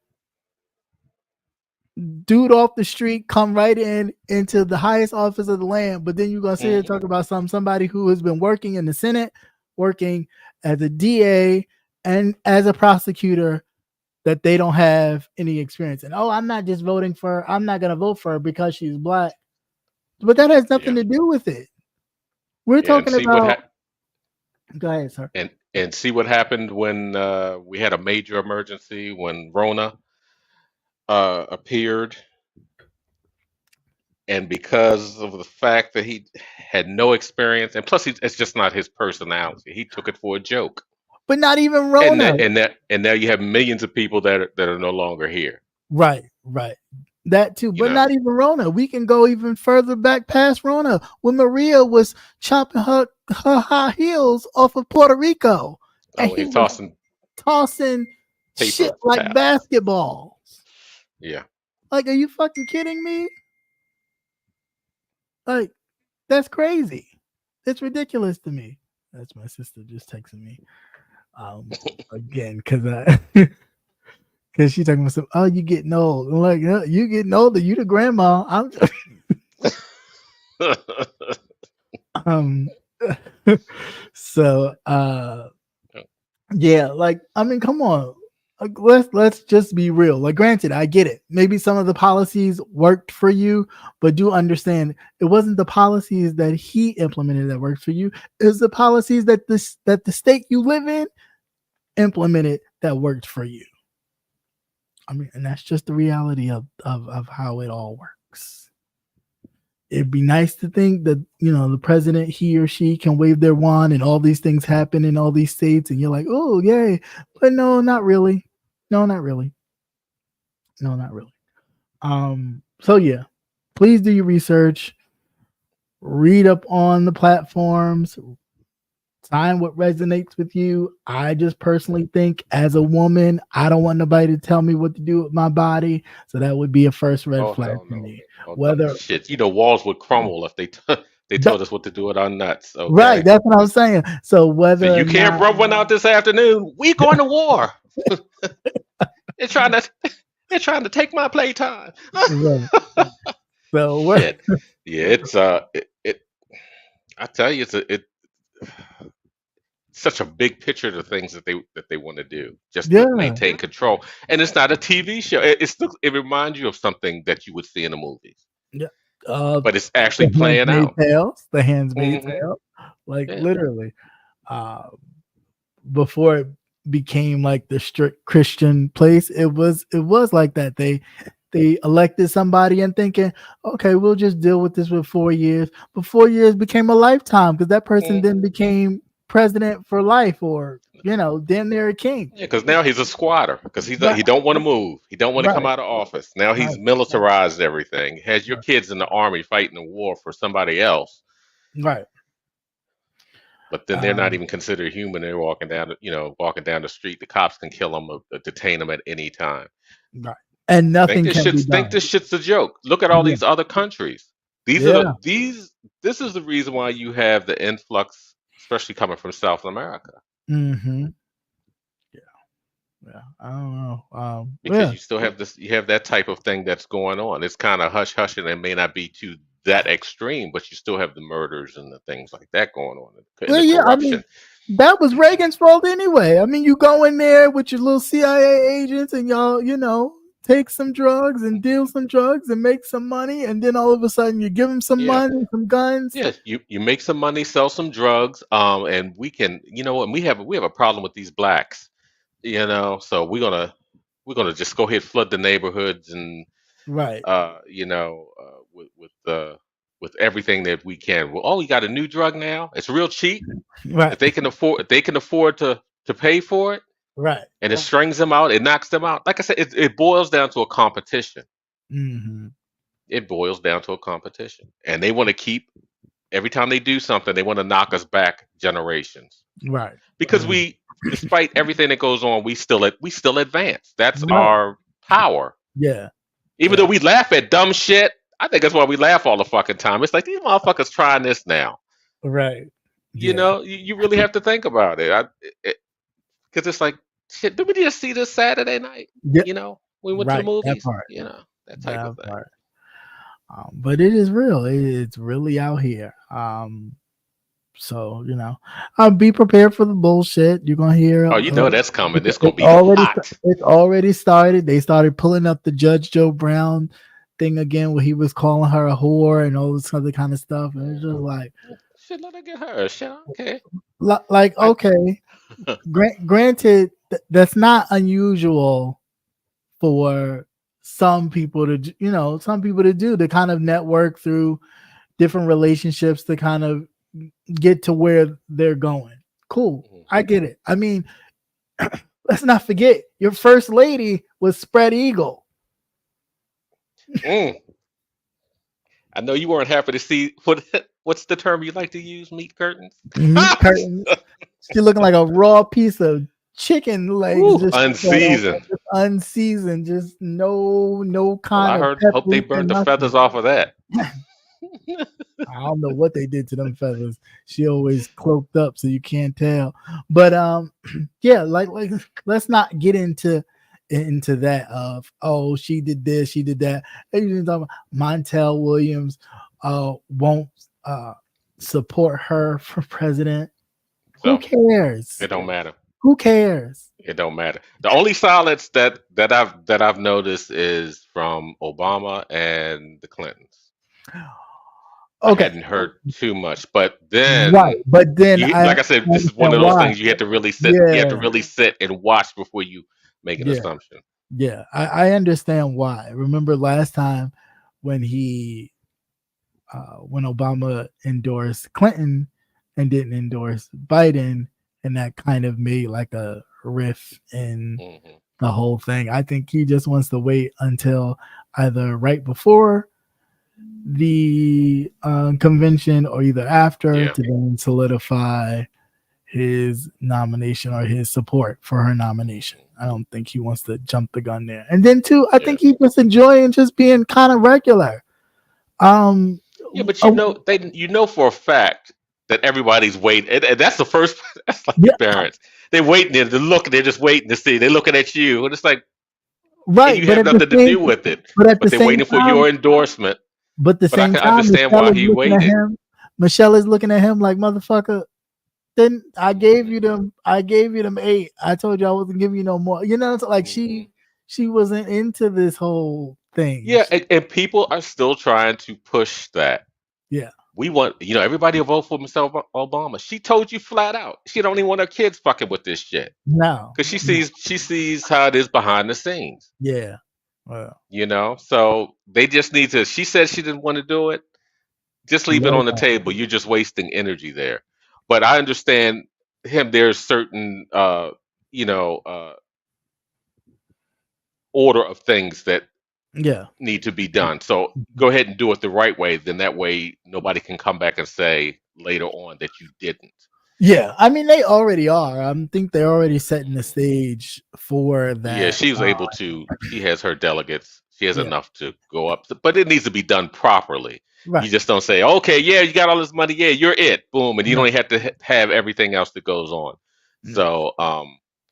dude off the street come right into the highest office of the land, but then you're gonna sit here and talk about somebody who has been working in the Senate, working as a DA and as a prosecutor, that they don't have any experience. And I'm not gonna vote for her because she's black. But that has nothing to do with it. We're talking about. Go ahead, sir. And see what happened when we had a major emergency when Rona appeared, and because of the fact that he had no experience, and plus it's just not his personality. He took it for a joke. But not even Rona. And now you have millions of people that are no longer here. Right. That too, but not even Rona. We can go even further back past Rona when Maria was chopping her high heels off of Puerto Rico. And he was tossing shit like basketballs. Yeah. Like, are you fucking kidding me? Like, that's crazy. It's ridiculous to me. That's my sister just texting me. Again, because she's talking about some, oh, you getting old. I'm like, you getting older. You the grandma. I'm just so yeah, like, I mean, come on. Like, let's just be real. Like, granted, I get it. Maybe some of the policies worked for you, but do understand it wasn't the policies that he implemented that worked for you. It was the policies that the state you live in implemented that worked for you. I mean, and that's just the reality of how it all works. It'd be nice to think that, the president, he or she can wave their wand and all these things happen in all these states and you're like, oh, yay. But no, not really. No, not really. So yeah, please do your research, read up on the platforms, sign what resonates with you. I just personally think, as a woman, I don't want nobody to tell me what to do with my body. So that would be a first red flag for me. Shit, walls would crumble if they told us what to do with our nuts. Okay? Right, that's what I'm saying. So whether you can't rub one out this afternoon, we going to war. They're trying to take my playtime. Right. So shit. Yeah, it's I tell you, it's such a big picture of the things that they want to do just to maintain control. And it's not a TV show. It reminds you of something that you would see in the movies. Yeah. but it's actually The playing Handmaid's out. Tales, the Handmaid's Hmm. Tale, like Yeah. literally. Uh, before it became like the strict Christian place, it was like that. They elected somebody and thinking, okay, we'll just deal with this with 4 years. But 4 years became a lifetime because that person then became president for life, or damn near a king. Yeah, because now he's a squatter because Right, he don't want to move. He don't want to come right, out of office. Now right, he's militarized everything. Has your right, kids in the army fighting a war for somebody else, right. but then they're not Um, even considered human. They're walking down, walking down the street. The cops can kill them or detain them at any time. right. And nothing can be Think done. this shit's a joke. Look at all Yeah, these other countries. These are yeah. these. This is the reason why you have the influx, especially coming from South America, Mm-hmm. Yeah. I don't know. because Yeah. you still have this. You have that type of thing that's going on. It's kind of hush hush, and it may not be to that extreme, but you still have the murders and the things like that going on, and Well, the yeah. I mean, corruption. that was Reagan's fault anyway. I mean, you go in there with your little CIA agents and y'all, take some drugs and deal some drugs and make some money, and then all of a sudden you give them some Yeah. money, some guns. Yeah, you make some money, sell some drugs, and we can, and we have a problem with these blacks, so we're gonna just go ahead flood the neighborhoods and Right, with everything that we can. Well, oh, you got a new drug now? It's real cheap. right, If they can afford to pay for it, right. and it strings them out, it knocks them out. Like I said, it boils down to a competition. Mm-hmm. It boils down to a competition, and they want to keep every time they do something, they want to knock us back generations Right. because despite everything that goes on, we still advance. That's Right. our power. Yeah. Even though Yeah. we laugh at dumb shit, I think that's why we laugh all the fucking time. It's like these motherfuckers trying this now. Right. Yeah. You really have to think about it. Because it's like, shit, did we just see this Saturday night? Yeah. We went to the Right. That movies. part. That type of That thing. part. But it is real. It's really out here. So be prepared for the bullshit. You're gonna hear. Oh, you know that's coming. It's gonna It's be already hot. it's already started. They started pulling up the Judge Joe Brown thing again, where he was calling her a whore and all this other kind of stuff, and it's just like, Shit, let her get her. Shit, okay. I, okay. Granted, that's not unusual for some people to do, to kind of network through different relationships to kind of get to where they're going. Cool. I get it. I mean, let's not forget your first lady was spread eagle. I know you weren't happy to see what's the term you like to use? Meat curtains. Meat curtains. She looking like a raw piece of chicken legs, Ooh, just unseasoned. unseasoned, just no Well, kind I of hope they peppers or burned the nothing. feathers off of that. I don't know what they did to them feathers. She always cloaked up so you can't tell. But yeah, like let's not get into that of, oh, she did this, she did that. And you talking about Montel Williams won't support her for president. Who So cares? it don't matter. Who cares? It don't matter. The only silence that I've noticed is from Obama and the Clintons. I Okay, hadn't heard too much, but right. then But then you, I like I said, this is one understand of those why. things you have to really sit. You have to Yeah, really sit and watch before you make an yeah, assumption. yeah. I understand why. Remember last time when when Obama endorsed Clinton and didn't endorse Biden, and that kind of made like a riff in Hmm. the whole thing. I think he just wants to wait until either right before the convention or either after Yeah. to then solidify his nomination or his support for her nomination. I don't think he wants to jump the gun there. And then too, I Yeah. think he's just enjoying just being kind of regular. Yeah, but Oh, you know for a fact that everybody's waiting, and that's the first. That's like yeah, your parents. They're waiting. They're looking. They're just waiting to see. They're looking at you, and it's like, and right. you have nothing to do with it. But at But the they're same waiting for time, your endorsement. but the But I same can time, understand why he waited. Michelle is looking at him like, motherfucker. Then I gave you them. I gave you them 8. I told you I wasn't giving you no more. It's like Mhm. she wasn't into this whole thing. Yeah, and people are still trying to push that. Yeah. We want, everybody to vote for Michelle Obama. She told you flat out she don't even want her kids fucking with this shit No. because she sees how it is behind the scenes. Yeah. Well, So they just need to. She said she didn't want to do it. Just leave it let it on the go. table. You're just wasting energy there. But I understand him. There's certain, you know, uh, order of things that Yeah. need to be done. So go ahead and do it the right way. Then that way nobody can come back and say later on that you didn't. Yeah. I mean, they already are. I think they're already setting the stage for Yeah, that. she was able to. She has her delegates. She has Yeah. enough to go up, but it needs to be done properly. You Right. just don't say, "Okay, yeah, you got all this money, yeah, you're it, boom," and you No. don't have to have everything else that goes on. No. So,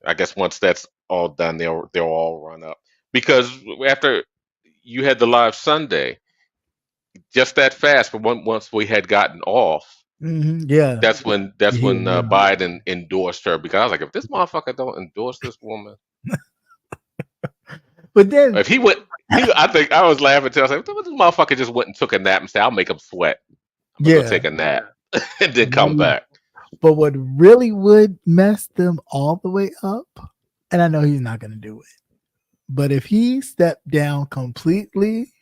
I guess once that's all done, they'll all run up because after you had the live Sunday, just that fast, but once we had gotten off, Yeah. that's when Yeah. Biden endorsed her because I was like, if this motherfucker don't endorse this woman. But then, If he would, I think I was laughing till I was like, "What this motherfucker just went and took a nap and said, I'll make him sweat. I'm gonna go yeah. take a nap and then come back." But what really would mess them all the way up, and I know he's not going to do it, but if he stepped down completely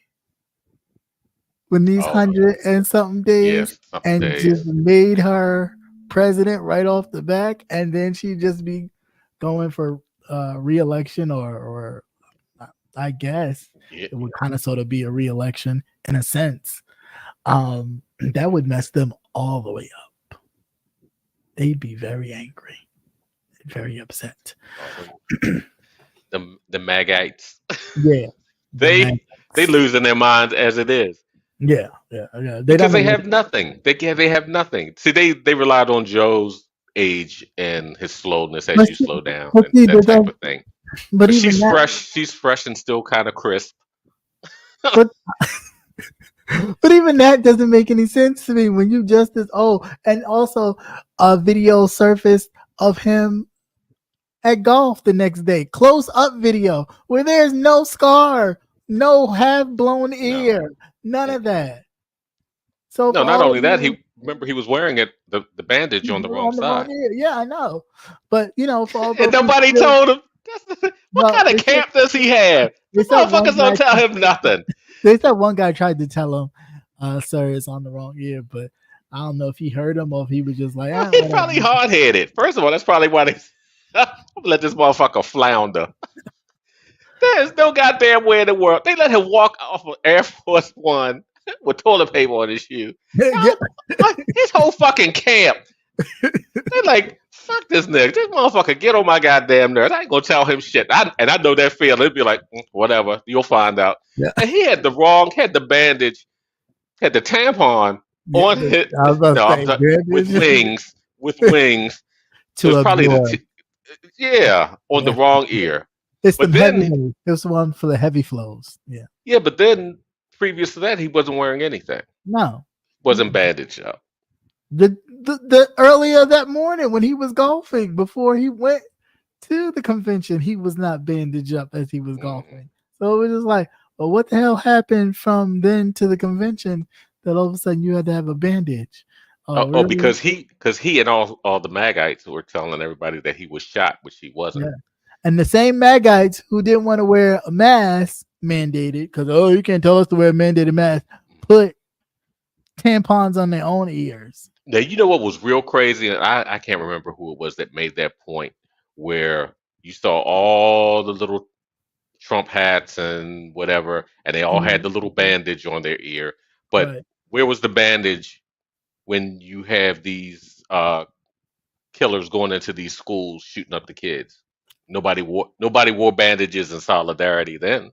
when these Oh, 100 and something yes, days something and just days. made her president right off the back, and then she'd just be going for re-election, or I guess Yeah. it would kind of sort of be a re-election in a sense. That would mess them all the way up. They'd be very angry, very upset. The Magites, Yeah, the they they Max. losing their minds as it is Yeah. They don't because know they what. have nothing. They have nothing. See, they relied on Joe's age and his slowness as But you see, slow down but and see, that type of thing. but But even she's that, fresh. She's fresh and still kind of crisp. but but even that doesn't make any sense to me when you just as old. And also, a video surfaced of him at golf the next day, close up video where there's no scar, no half blown No. ear, none of Mm-mm. that. So No, for not all of only that, you he was wearing it the bandage on the wrong on the wrong side. ear, yeah, I know. But for all And those who nobody still, told him. What no, kind of camp does he have? they The said one motherfuckers don't guy tell him nothing. they said one guy tried to tell him, sir, it's on the wrong ear, but I don't know if he heard him or if he was just like, Well, he's whatever. probably hard headed. First of all, that's probably why they let this motherfucker flounder. There's no goddamn way in the world. They let him walk off of Air Force One with toilet paper on his shoe. Yeah, His whole fucking camp. They're like, fuck this nigga. This motherfucker get on my goddamn nerves. I ain't gonna tell him shit. And I know that feeling. It'd be like, whatever. You'll find out. yeah, And he had the bandage, had the tampon yeah. on it. I was about No, to I'm say, sorry, with bandage wings. With wings. So to it's probably absorb. yeah, on the Yeah. wrong ear. It's But some heavy then, ones. It's the one for the heavy flows. Yeah. yeah, but then previous to that, he wasn't wearing anything. No. Wasn't bandaged up. The earlier that morning when he was golfing before he went to the convention, he was not bandaged up as he was golfing. So it was just like, well, what the hell happened from then to the convention that all of a sudden you had to have a bandage? Oh, Oh, really? because he and all the Magites were telling everybody that he was shot, which he wasn't. Yeah. And the same Magites who didn't want to wear a mask mandated because, you can't tell us to wear a mandated mask, put tampons on their own ears. Now you know what was real crazy, and I can't remember who it was that made that point where you saw all the little Trump hats and whatever, and they all had the little bandage on their ear. But Right. where was the bandage when you have these killers going into these schools shooting up the kids? Nobody wore bandages in solidarity then.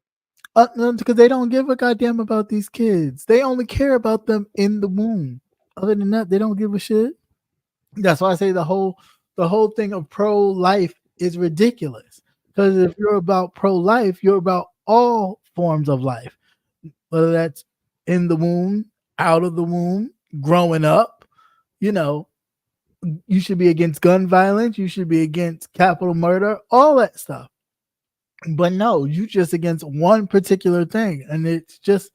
No, because they don't give a goddamn about these kids. They only care about them in the womb. Other than that, they don't give a shit. That's why I say the whole thing of pro-life is ridiculous. Because if you're about pro-life, you're about all forms of life, whether that's in the womb, out of the womb, growing up. You should be against gun violence. You should be against capital murder, all that stuff. But no, you just against one particular thing, and it's just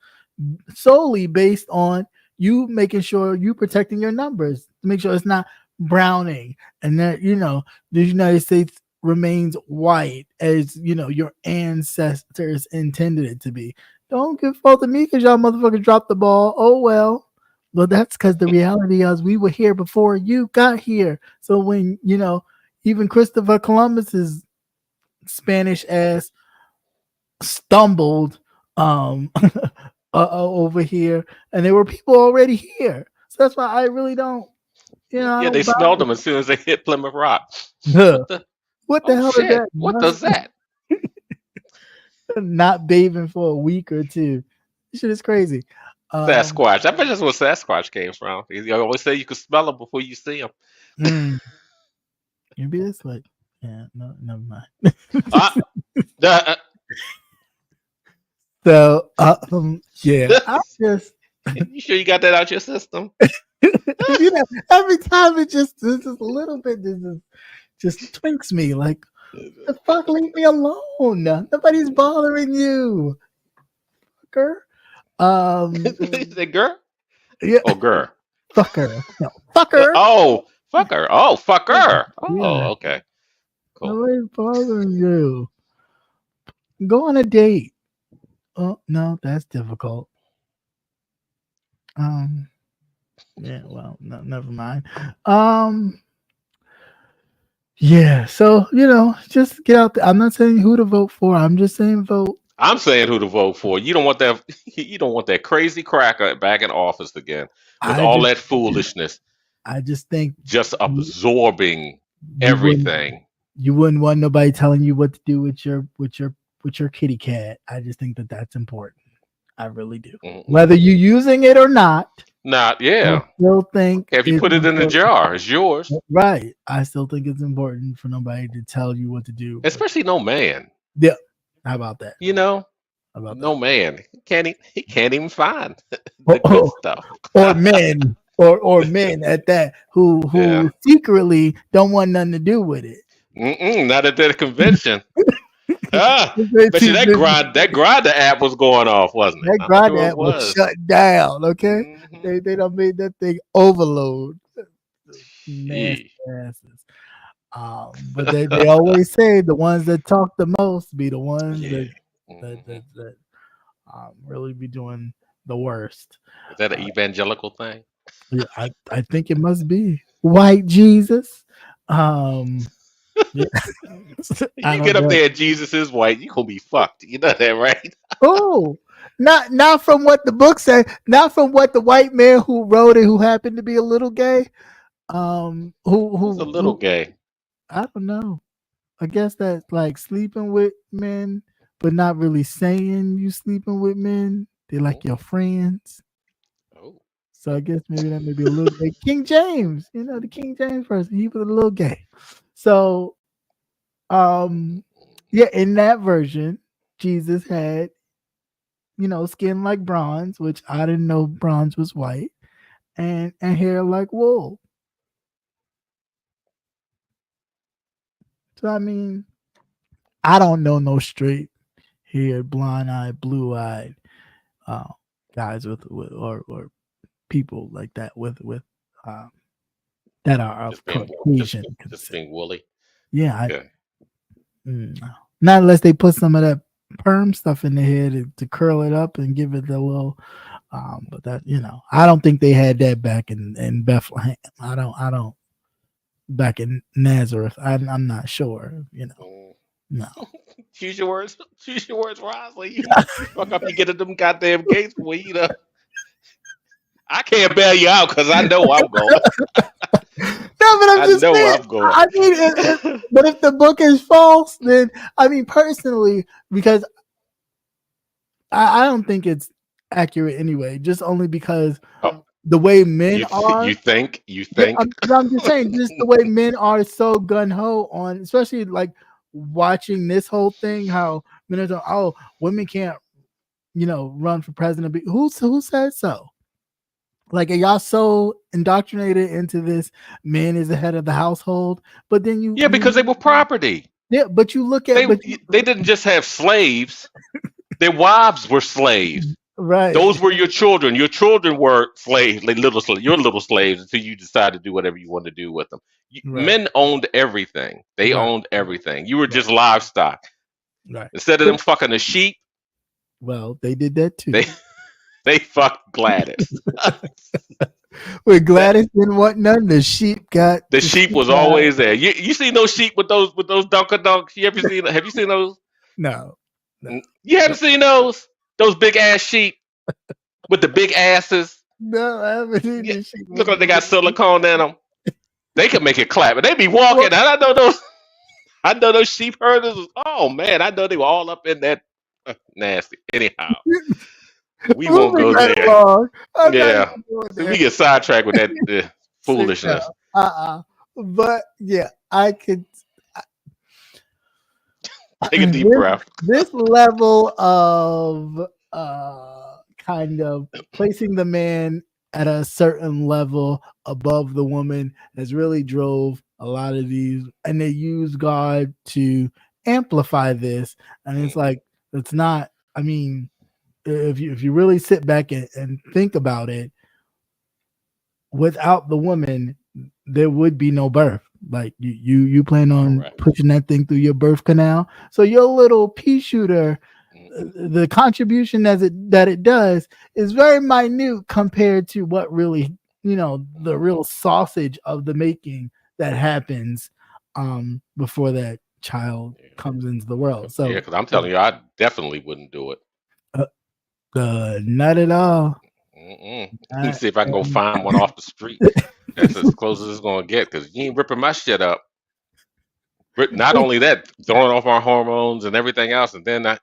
solely based on you making sure you protecting your numbers to make sure it's not browning, and that the United States remains white as your ancestors intended it to be. Don't give fault to me because y'all motherfuckers dropped the ball. Oh well. Well, that's because the reality is we were here before you got here. So when even Christopher Columbus's Spanish ass stumbled over here, and there were people already here. So that's why I really don't, I Yeah, they don't buy smelled them as soon as they hit Plymouth Rock. it. What the? What the Oh hell is shit! that? What does that? Not bathing for a week or two. This shit is crazy. Sasquatch. I bet that's where Sasquatch came from. You always say you can smell them before you see them. Maybe that's what. Yeah, no, never mind. Ah, uh, So, yeah, I just you sure you got that out your system? every time it just a little bit just twinks me like the fuck, leave me alone. Nobody's bothering you, fucker. Is it girl? Yeah, Oh, girl. fucker. No, fucker. Oh, fucker. Oh, fucker. Yeah, Oh, okay. Cool. nobody's bothering you. Go on a date. Oh no, that's difficult. Yeah, well, no, never mind. Yeah, so just get out there. I'm not saying who to vote for. I'm just saying vote. I'm saying who to vote for. You don't want that. You don't want that crazy cracker back in office again with I all just, that foolishness, I just think just you, absorbing you wouldn't, everything. you wouldn't want nobody telling you what to do with your kitty cat. I just think that that's important. I really do. Mm-mm. Whether you're using it or not, Not, I yeah. still think Okay, if you it's put it in the important. jar, it's yours. Right. I still think it's important for nobody to tell you what to do. Especially no man. Yeah. How about that? You know, How about no that? man. He can't even find Or, the good stuff. or men, or men at that who Yeah. secretly don't want nothing to do with it. Not at that convention. Ah, They're bet you too busy. that grinder app was going off, wasn't it? That I'm grind sure it app was was. shut down. Okay, Hmm they don't made that thing overload. Nasty Gee. asses. But they always say the ones that talk the most be the ones Yeah. that hmm that, that really be doing the worst. Is that an Uh, evangelical thing? yeah, I think it must be white Jesus. Um, yeah, I You don't get up know. there and Jesus is white, you gonna be fucked. You know that, right? Oh, not from what the book said, not from what the white man who wrote it, who happened to be a little gay. Who Who's a little gay? I don't know. I guess that's like sleeping with men, but not really saying you sleeping with men. They're like your Oh, friends. oh. So I guess maybe that may be a little gay. King James, the King James person, he was a little gay. So um yeah, in that version, Jesus had, skin like bronze, which I didn't know bronze was white, and hair like wool. So I mean, I don't know no straight haired, blonde eyed, blue eyed uh, guys with or people like that with um, that are of Just being Caucasian just consent. being woolly. Yeah, Okay. no. Not unless they put some of that perm stuff in the hair to curl it up and give it the little. But that I don't think they had that back in Bethlehem. I don't back in Nazareth. I'm not sure. Mm. No. Choose your words. Choose your words wisely. You fuck up, you get at them goddamn gates, boy. I can't bail you out because I know I'm going. No, but I'm I just know saying. I'm going. I mean, but if the book is false, then I mean, personally, because I don't think it's accurate anyway. Just only because Oh, the way men you are. think you Yeah, think? I'm just saying, just the way men are so gun ho on, especially like watching this whole thing. How men are saying, "Oh, women can't, run for president." Who said so? Like, are y'all so indoctrinated into this? Man is the head of the household, but then Yeah, because they were property. Yeah, but you look at They didn't just have slaves; their wives were slaves. right, Those were your children. Your children were slaves, like your little slaves, until you decide to do whatever you want to do with them. right, Men owned everything. They right, owned everything. You were right, just livestock. right. Instead of them fucking the sheep, Well, they did that too. they they fucked Gladys. When That Gladys didn't want none, the sheep got the the sheep sheep was got. always there. You seen those sheep with those Dunks? You ever seen? Have you seen those? No, no, You no, haven't seen those? Those big ass sheep with the big asses. no. I haven't seen Yeah, the sheep look with like the they got big. silicone in them. They can make it clap, and they be walking. Well, And I know those. I know those sheep herders. Oh man, I know they were all up in that nasty. Anyhow, we won't moving go right there. along. I'm not Yeah, even going so we there. get sidetracked with that Sit foolishness. down. But yeah, I could. Take a deep this breath. this level of kind of placing the man at a certain level above the woman has really drove a lot of these, and they use God to amplify this. And it's like, it's not, I mean, if you really sit back and think about it, without the woman there would be no birth. Like you plan on Correct. pushing that thing through your birth canal, so your little pea shooter, the contribution that it does is very minute compared to what really, the real sausage of the making that happens before that child comes into the world. Yeah, So because I'm telling you, I definitely wouldn't do it. uh, not at all. Let me see if I can go find one off the street. That's as close as it's gonna get. Because you ain't ripping my shit up. Not only that, throwing off our hormones and everything else, and then I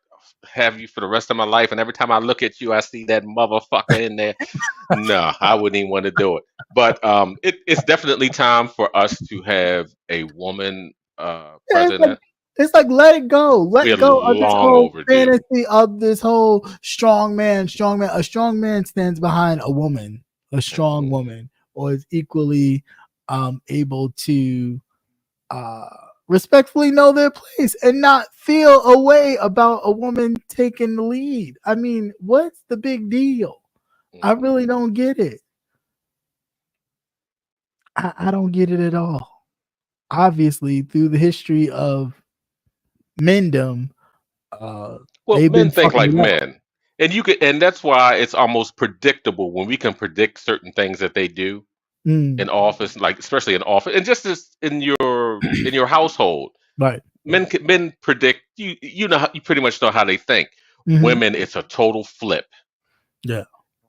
have you for the rest of my life. And every time I look at you, I see that motherfucker in there. No, I wouldn't even want to do it. But it's definitely time for us to have a woman Yeah, president. it's like let it go. Let We're go of this long whole overdue. fantasy of this whole strong man, strong man. A strong man stands behind a woman, a strong woman, or is equally able to respectfully know their place and not feel a way about a woman taking the lead. I mean, what's the big deal? I really don't get it. I don't get it at all. Obviously, through the history of mendom, Well, they've been men think fucking like it up. men, and that's why it's almost predictable when we can predict certain things that they do in office, like especially in office, and just as in your household. Right. Men predict you. You know, you pretty much know how they think. Mm-hmm. Women, it's a total flip. Yeah.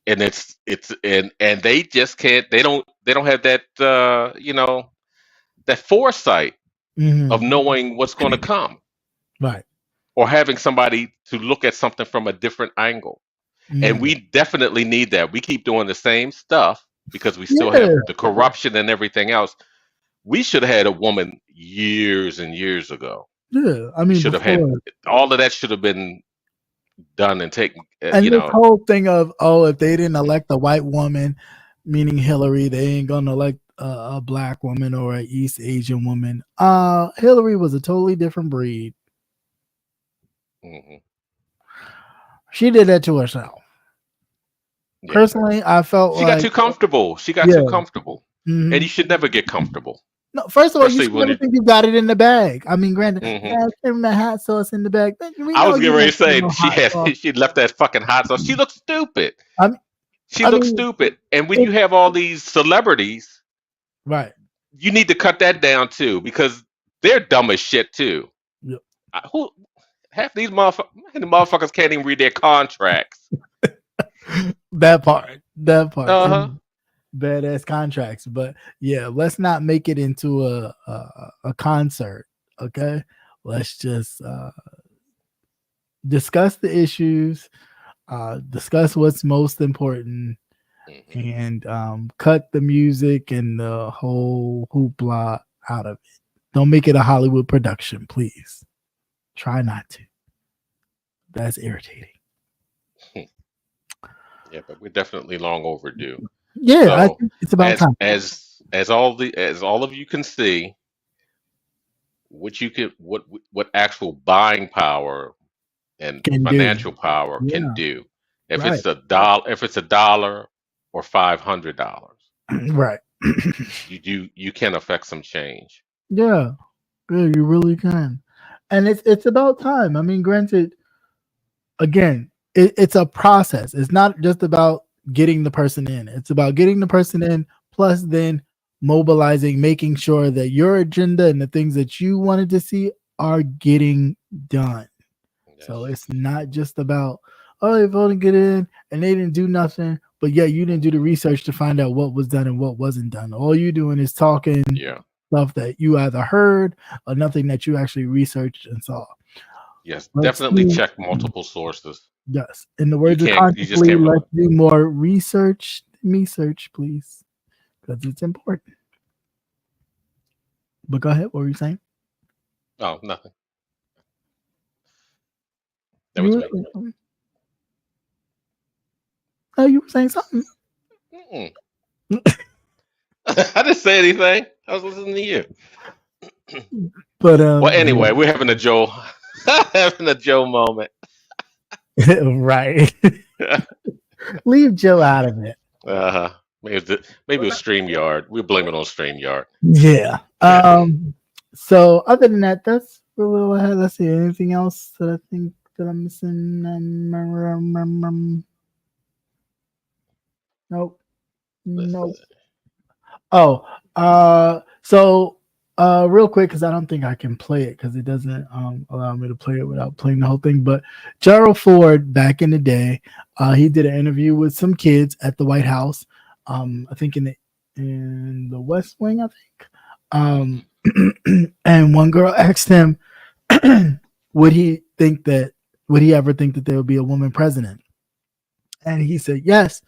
And and they just can't. They don't have that that foresight of knowing what's going to come, Right. or having somebody to look at something from a different angle. And we definitely need that. We keep doing the same stuff because we still Yeah. have the corruption and everything else. We should have had a woman years and years ago. Yeah. I We mean, should have had before. all of that should have been done and taken. And this whole thing of, if they didn't elect a white woman, meaning Hillary, they ain't gonna elect a black woman or an East Asian woman. Hillary was a totally different breed. She did that to herself. Yeah. Personally, I felt she got too comfortable. She got too comfortable, and you should never get comfortable. No, first of all, you should never think you got it in the bag. I mean, granted, the hot sauce in the bag. I was getting ready to say she left that fucking hot sauce. She looks stupid. She looks stupid. And when you have all these celebrities, right, you need to cut that down too, because they're dumb as shit too. Yep. Half these motherfuckers can't even read their contracts. that part. Badass contracts, but yeah, let's not make it into a concert. Okay, let's just discuss the issues, discuss what's most important, and cut the music and the whole hoopla out of it. Don't make it a Hollywood production, please. Try not to. That's irritating. Yeah, but we're definitely long overdue. Yeah, so, I think it's about time. As all of you can see, what you could what actual buying power and Can do. financial power can Yeah. do. If Right. it's $1 or $500, Right. you can affect some change. Yeah. Yeah, you really can. And it's about time. I mean, granted, again, it's a process. It's not just about getting the person in. It's about getting the person in, plus then mobilizing, making sure that your agenda and the things that you wanted to see are getting done. So Yes. it's not just about, oh, they voted to get in and they didn't do nothing, but yeah, you didn't do the research to find out what was done and what wasn't done. All you doing is talking Yeah. stuff that you either heard or nothing that you actually researched and saw. Yes. Let's Definitely do, check multiple sources. yes, in the You words of can't. You just consciously, can't rely. let's do more research, please, because it's important. But go ahead, what were you saying? Oh, nothing. That You was were me. saying something. Oh, you were saying something. Mm-mm. I didn't say anything. I was listening to you. But Well, anyway, we're having a Joe, having a Joe moment. right. Leave Joe out of it. Uh-huh. Maybe it was StreamYard. We'll blame it on StreamYard. Yeah. So other than that, that's really all I had. Let's see. Anything else that I think that I'm missing? Nope. Nope. Oh, so real quick, because I don't think I can play it because it doesn't allow me to play it without playing the whole thing. But Gerald Ford, back in the day, he did an interview with some kids at the White House. I think in the West Wing, I think. And one girl asked him, would he ever think that there would be a woman president? And he said yes.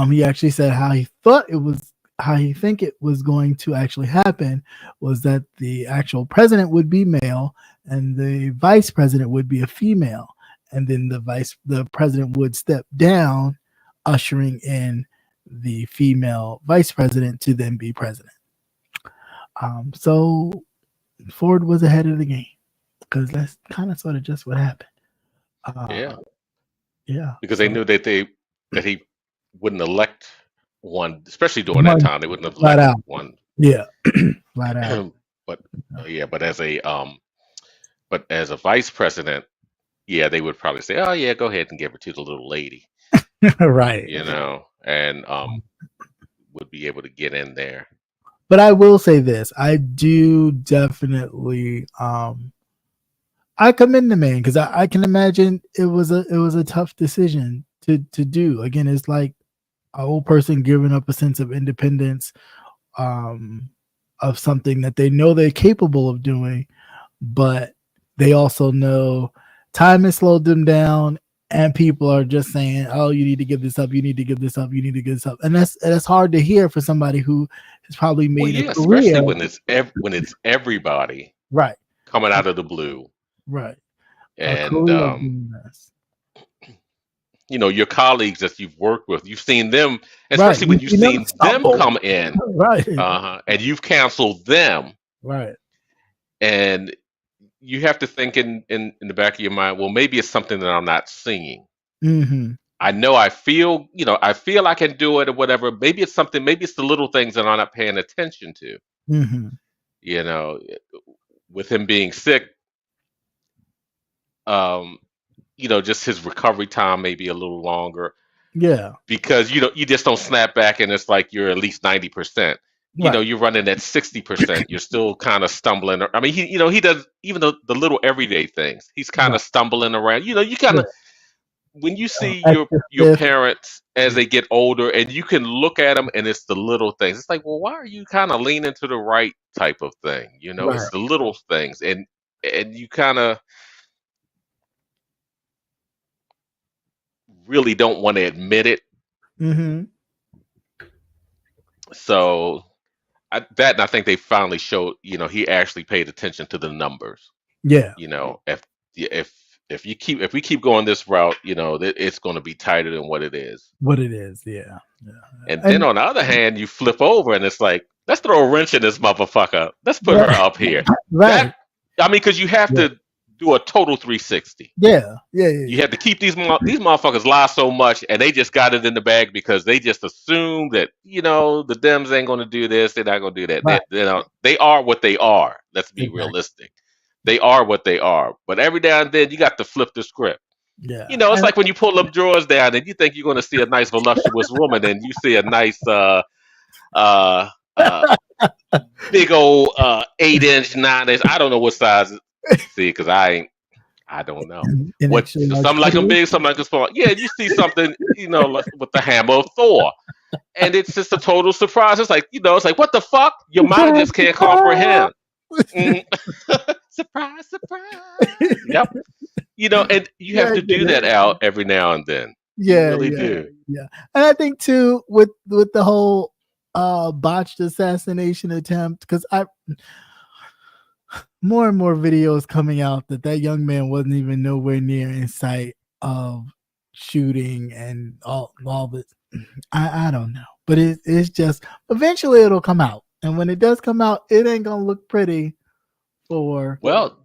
He actually said how he think it was going to actually happen was that the actual president would be male and the vice president would be a female, and then the president would step down, ushering in the female vice president to then be president. So Ford was ahead of the game because that's kind of sort of just what happened. Yeah, Yeah, because they so knew that he wouldn't elect one, especially during that one time. They wouldn't have flat elected out. one. Yeah, flat out. But yeah, but as a vice president, yeah, they would probably say, "Oh yeah, go ahead and give it to the little lady," Right. and would be able to get in there. But I will say this: I do definitely, I commend the man because I can imagine it was a tough decision to do. Again, it's like an old person giving up a sense of independence, of something that they know they're capable of doing, but they also know time has slowed them down, and people are just saying, "Oh, you need to give this up. You need to give this up. You need to give this up," and that's hard to hear for somebody who has probably Well, made a yeah, career. especially when it's everybody Right, coming out of the blue, right, a and career of doing this. your colleagues that you've worked with, you've seen them, Right, especially when you've you never seen them stumble. come in, Right, and you've canceled them, right. and you have to think in the back of your mind, well, maybe it's something that I'm not seeing. Mm-hmm. I know I feel I can do it or whatever. Maybe it's something, maybe it's the little things that I'm not paying attention to. Mm-hmm. You know, with him being sick, um, just his recovery time may be a little longer Yeah. because you just don't snap back and it's like you're at least 90%. Right. You're running at 60%. You're still kind of stumbling. I mean, he does even the little everyday things. He's kind Right. of stumbling around. You kind Yeah. of when you see Extra your stiff. parents as Yeah. they get older and you can look at them and it's the little things. It's like, well, why are you kind of leaning to the right type of thing? Right. It's the little things, and you kind of really don't want to admit it. Mm-hmm. So and I think they finally showed, he actually paid attention to the numbers. Yeah. If if we keep going this route, it's going to be tighter than what it is. What it is. Yeah. Yeah. And then And on the other hand, you flip over and it's like, let's throw a wrench in this motherfucker. Let's put her up here. right. I mean, because you have to do a total 360. Yeah. You have to keep these motherfuckers lie so much, and they just got it in the bag because they just assume that the Dems ain't going to do this, they're not going to do that. Right. They are what they are. Let's be Exactly. realistic. They are what they are. But every now and then, you got to flip the script. Yeah. It's like when you pull them drawers down and you think you're going to see a nice voluptuous woman, and you see a nice uh, big old 8-inch, 9-inch. I don't know what size. See, because I don't know. And What actually, like, some like them big, some like them small. Yeah, you see something, like with the hammer of Thor, and it's just a total surprise. It's like, it's like, what the fuck? Your mind just can't comprehend. Mhm. Surprise, surprise. Yep. And you have to do that out every now and then. Yeah, you really do. Yeah, and I think too with the whole botched assassination attempt, because more and more videos coming out that young man wasn't even nowhere near in sight of shooting and all this. I don't know, but it's just eventually it'll come out, and when it does come out, it ain't gonna look pretty for the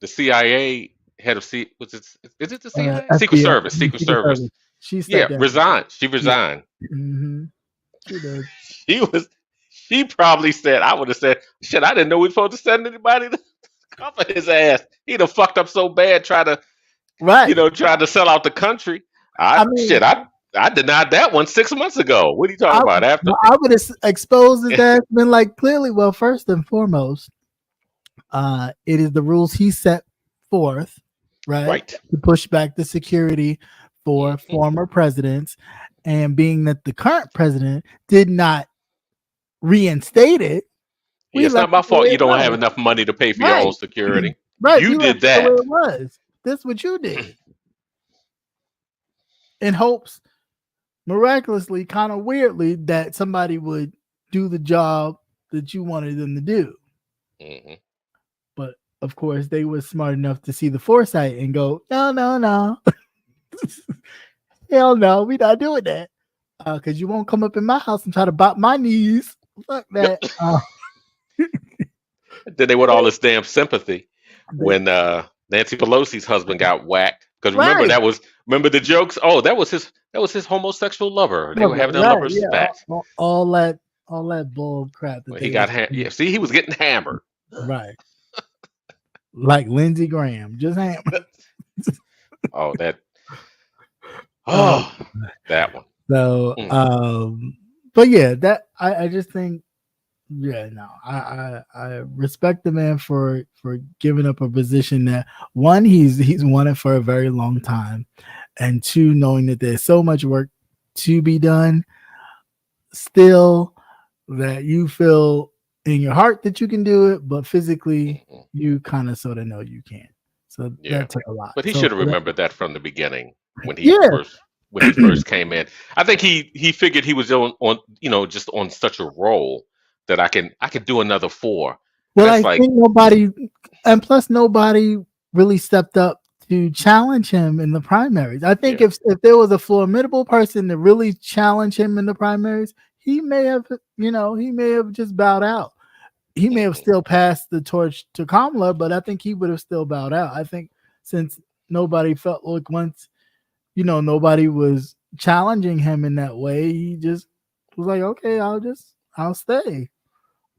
CIA head of is it the CIA Secret FBI, Service. She stepped down. Resigned. She resigned. Mm-hmm. She did. She probably said, I would have said, shit, I didn't know we were supposed to send anybody to cover his ass. He'd have fucked up so bad trying to sell out the country. I denied that one 6 months ago. What are you talking about? After I would have exposed his ass, been like, clearly, well, first and foremost, it is the rules he set forth, right? To push back the security for former presidents, and being that the current president did not reinstate it. It's not my fault you don't have enough money to pay for your own security. Right. You did that. It was. That's what you did. In hopes, miraculously, kind of weirdly, that somebody would do the job that you wanted them to do. Mm-hmm. But of course, they were smart enough to see the foresight and go, no. Hell no, we not doing that. Because you won't come up in my house and try to bop my knees. Fuck that. Then they want all this damn sympathy when Nancy Pelosi's husband got whacked. Because remember the jokes? Oh, that was his homosexual lover. They were having their lovers spat. All that bull crap. He got see, he was getting hammered. Right. Like Lindsey Graham, just hammered. That one. So, but yeah, that I just think, I respect the man for giving up a position that, one, he's wanted for a very long time, and two, knowing that there's so much work to be done still, that you feel in your heart that you can do it, but physically you kind of sort of know you can't. So that took a lot. But he should have remembered that from the beginning when he first came in. I think he figured he was on just on such a roll that I can do another 4. Well, think nobody really stepped up to challenge him in the primaries. I think if there was a formidable person to really challenge him in the primaries, he may have just bowed out. He may have still passed the torch to Kamala, but I think he would have still bowed out. I think since nobody felt like once, nobody was challenging him in that way, he just was like, okay, I'll stay.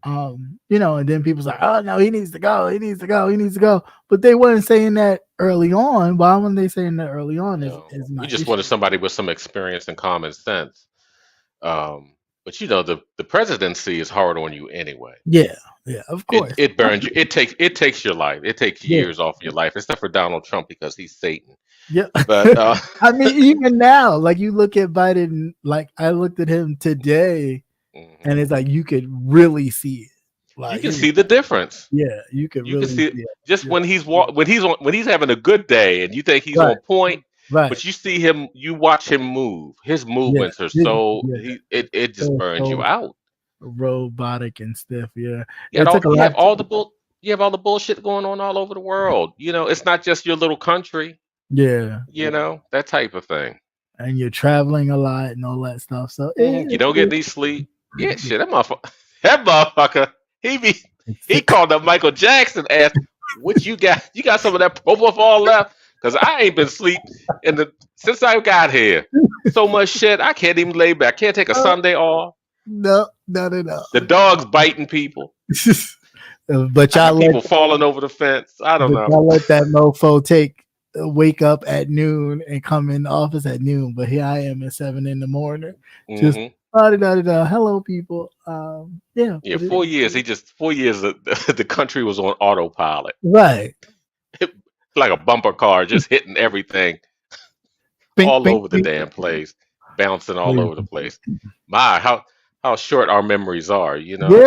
And then people's like, oh no, he needs to go. But they weren't saying that early on. Why weren't they saying that early on? You just wanted somebody with some experience and common sense. But the presidency is hard on you anyway. Yeah, of course. It burns you. It takes your life. It takes years off your life, except for Donald Trump because he's Satan. Yeah, but I mean, even now, like you look at Biden. Like I looked at him today, and it's like you could really see it. Like, you can see the difference. Yeah, you can really see it. Just when he's having a good day, and you think he's on point. Right. But you see him, you watch him move. His movements are so it just burns you out. Robotic and stiff, yeah. You have all the bullshit going on all over the world. It's not just your little country. Yeah. That type of thing. And you're traveling a lot and all that stuff. So you don't get any sleep. Yeah, shit. That motherfucker. He be He called up Michael Jackson, asked, "What you got? You got some of that propofol left? Because I ain't been asleep since I got here. So much shit, I can't even lay back. Can't take a Sunday off. No. The dog's biting people. But I got y'all people falling over the fence. I don't know. y'all let that mofo wake up at noon and come in the office at noon. But here I am at 7 in the morning. Just hello, people. Yeah. 4 years. 4 years. The country was on autopilot, Right. like a bumper car, just hitting everything Bink, all bink, over the bink. damn place, bouncing all over the place. My, how short our memories are, you know. Yeah,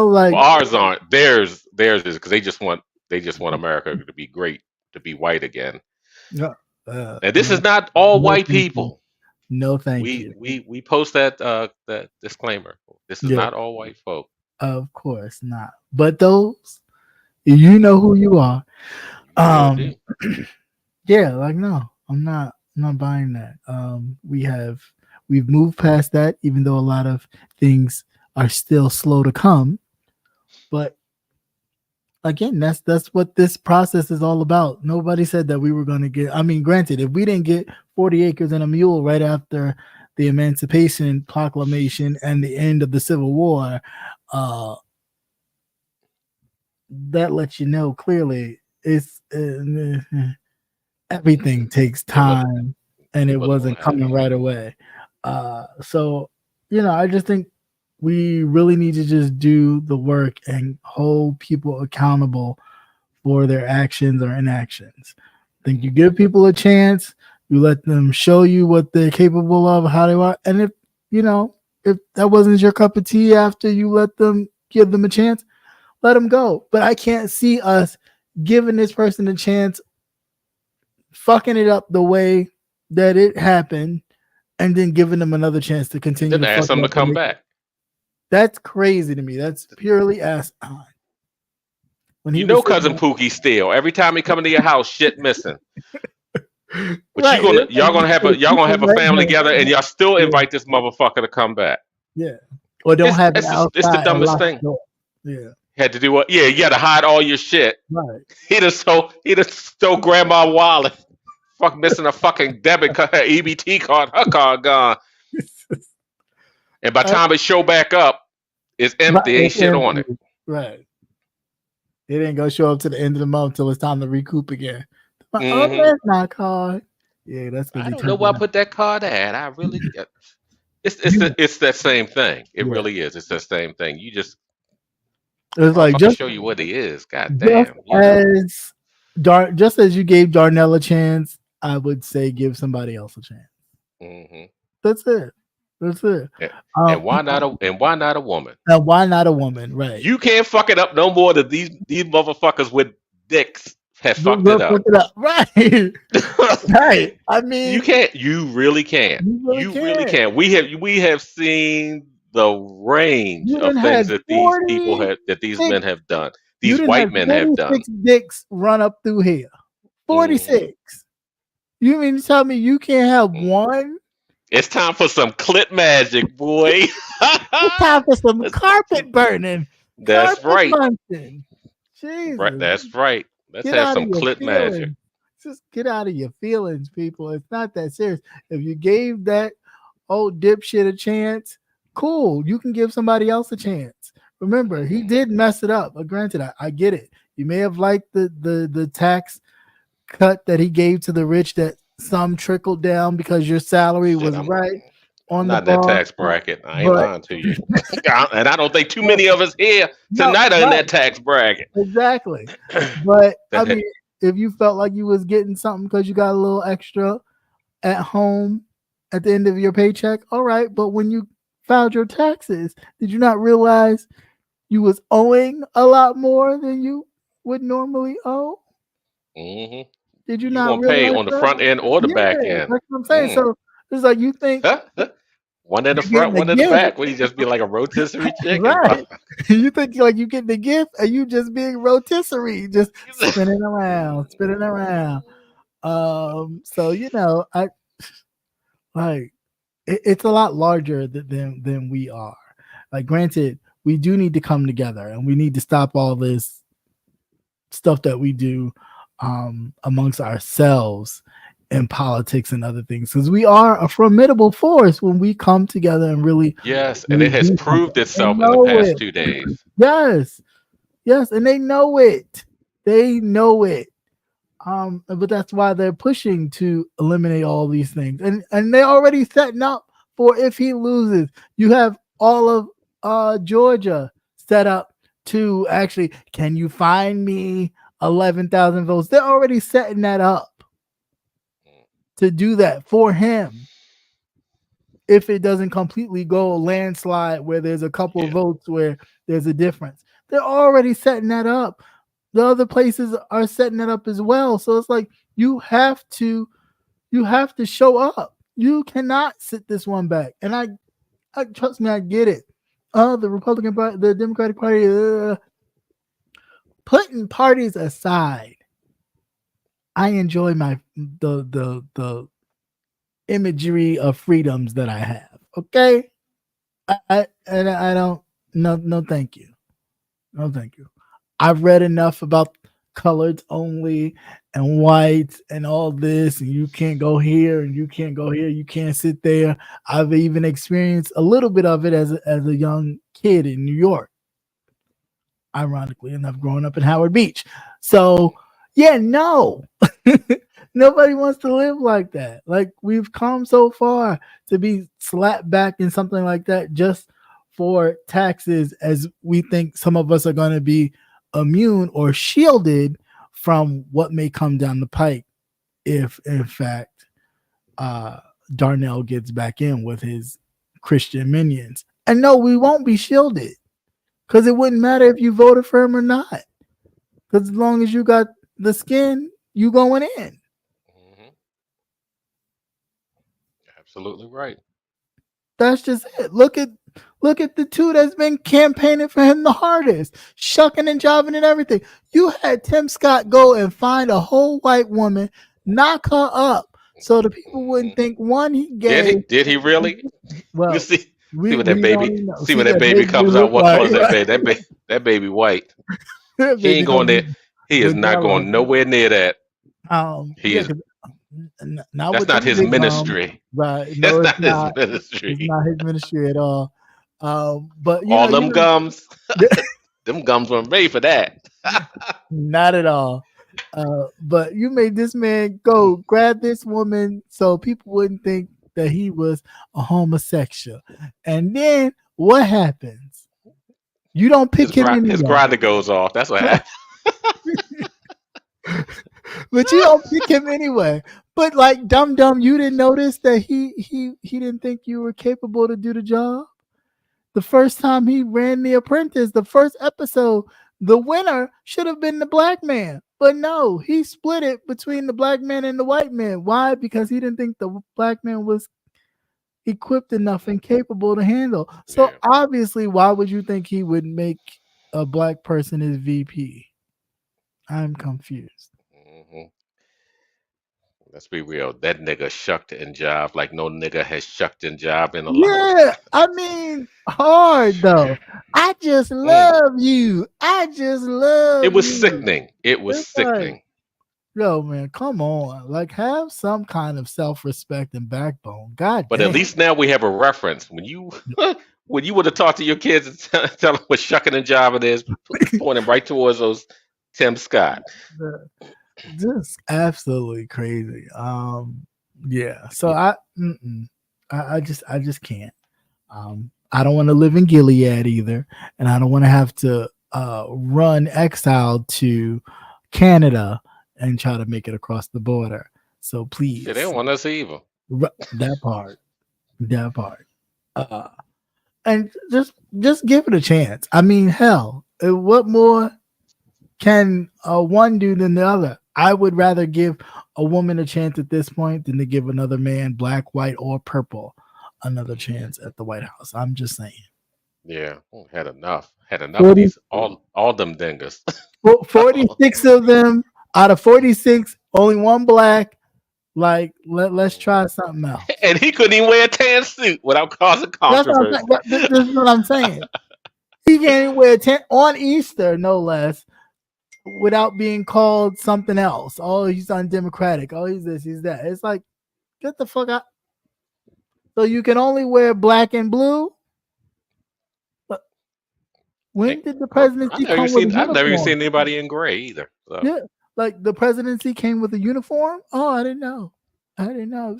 like Well, ours aren't. Theirs is because they just want America to be great, to be white again. And this is not all white people. No, thank you. We post that disclaimer. This is not all white folk. Of course not. But those, you know who you are. Yeah, like no, I'm not buying that. We've moved past that, even though a lot of things are still slow to come. But again, that's what this process is all about. Nobody said that we were going to get. I mean, granted, if we didn't get 40 acres and a mule right after the Emancipation Proclamation and the end of the Civil War, that lets you know clearly it's everything takes time, and it wasn't coming right away. So I just think we really need to just do the work and hold people accountable for their actions or inactions. I think you give people a chance, you let them show you what they're capable of, how they are, and if that wasn't your cup of tea after you give them a chance, let them go. But I can't see us giving this person a chance, fucking it up the way that it happened, and then giving them another chance to continue. Then ask them to come back. That's crazy to me. That's purely asinine. Cousin Pookie still. Every time he come into your house, shit missing. But right. y'all gonna have a family together, and y'all still invite this motherfucker to come back. Yeah. Or don't have it outside. It's the dumbest thing. Yeah. Had to do what? Yeah, you had to hide all your shit. Right. He just stole grandma wallet. Fuck, missing a fucking debit card, EBT card, her card gone. And by the time it show back up, it's empty. Ain't shit on it. Right. It ain't gonna show up to the end of the month till it's time to recoup again. Mm-hmm. Oh, that's my card. Yeah, that's because I don't know where I put that card at. I really. It's that same thing. It really is. It's that same thing. You just. It's like just show you what he is. God damn. Just as you gave Darnell a chance, I would say give somebody else a chance. Mm-hmm. That's it. And why not a woman? And why not a woman? Right. You can't fuck it up no more than these motherfuckers with dicks have fucked it up. Right. Right. I mean, you can't. You really can't. You really can. We have seen the range of things that these men have done. These white men have done. 46 dicks run up through here. 46. Mm-hmm. You mean to tell me you can't have one? It's time for some clit magic, boy. It's time for some carpet burning. That's right. Jesus. Right. That's right. Let's have some clit magic. Just get out of your feelings, people. It's not that serious. If you gave that old dipshit a chance, cool. You can give somebody else a chance. Remember, he did mess it up. But granted, I get it. You may have liked the tax cut that he gave to the rich that some trickled down because your salary was right on the bar. Not that tax bracket. I ain't lying to you. And I don't think too many of us here tonight are in that tax bracket. Exactly. But I mean, if you felt like you was getting something because you got a little extra at home at the end of your paycheck, all right. But when you filed your taxes, did you not realize you was owing a lot more than you would normally owe? Mm-hmm. Did you not pay on the front end or the back end? That's what I'm saying. So it's like you think one in the front, one in the back. Would you just be like a rotisserie chicken? Right. You think like you get the gift and you just being rotisserie, just spinning around. So I like it's a lot larger than we are. Like, granted, we do need to come together, and we need to stop all this stuff that we do amongst ourselves in politics and other things, because we are a formidable force when we come together and really, Yes, and really it has do something. proved They itself in the know past it. 2 days. Yes, yes, and they know it. They know it. But that's why they're pushing to eliminate all these things, and they're already setting up for if he loses. You have all of Georgia set up to actually, can you find me 11,000 votes? They're already setting that up to do that for him. If it doesn't completely go landslide where there's a couple of votes where there's a difference, they're already setting that up. The other places are setting that up as well. So it's like you have to show up. You cannot sit this one back. And I trust me, I get it. The Republican Party, the Democratic Party, putting parties aside, I enjoy the imagery of freedoms that I have. Okay, I don't. No, thank you. No, thank you. I've read enough about coloreds only and whites and all this, and you can't go here and you can't go here. You can't sit there. I've even experienced a little bit of it as a young kid in New York, ironically enough, growing up in Howard Beach. So yeah, no, nobody wants to live like that. Like, we've come so far to be slapped back in something like that just for taxes, as we think some of us are going to be immune or shielded from what may come down the pike if, in fact, Darnell gets back in with his Christian minions. And no, we won't be shielded, because it wouldn't matter if you voted for him or not, because as long as you got the skin, you going in. Absolutely right. That's just it. Look at the two that's been campaigning for him the hardest, shucking and jiving and everything. You had Tim Scott go and find a whole white woman, knock her up, so the people wouldn't think, one, he gay. Did he really? Well, You see we when that don't baby even know. see when that baby comes out. What color is that baby? That baby white. He ain't going there. He is not going nowhere near that. He is. That's not his ministry. Right? No, That's it's not not. his ministry. It's not his ministry at all. But all them gums, them gums weren't made for that. Not at all. But you made this man go grab this woman so people wouldn't think that he was a homosexual. And then what happens? You don't pick him anyway. His grinder goes off. That's what happens. But you don't pick him anyway. But like, dumb, you didn't notice that he didn't think you were capable to do the job. The first time he ran The Apprentice, the first episode, the winner should have been the black man. But no, he split it between the black man and the white man. Why? Because he didn't think the black man was equipped enough and capable to handle. So obviously, why would you think he would make a black person his VP? I'm confused. Let's be real. That nigga shucked and jived like no nigga has shucked and jived in a long time. Yeah, I mean, hard though. I just love you. I just love It was you. sickening. It was sickening. Like, yo, man, come on. Like, have some kind of self-respect and backbone. God But damn. at least now we have a reference. When you would have talked to your kids and tell them what shucking and jiving is, point them right towards those Tim Scott. Just absolutely crazy. Yeah. So I just can't. I don't want to live in Gilead either, and I don't want to have to run exile to Canada and try to make it across the border. So please, They don't want us either. That part. And just give it a chance. I mean, hell, what more can one do than the other? I would rather give a woman a chance at this point than to give another man, black, white, or purple, another chance at the White House. I'm just saying. Yeah, had enough. Had enough of these all them dingas. 46 of them out of 46, only one black. Like, let's try something else. And he couldn't even wear a tan suit without causing controversy. This is what I'm saying. He can't wear tent on Easter, no less, without being called something else. Oh, he's undemocratic. Oh, he's this, he's that. It's like, get the fuck out. So you can only wear black and blue? But when did the presidency come with a I've never even uniform? seen anybody in gray either. So. Yeah, like the presidency came with a uniform? Oh, I didn't know. I didn't know.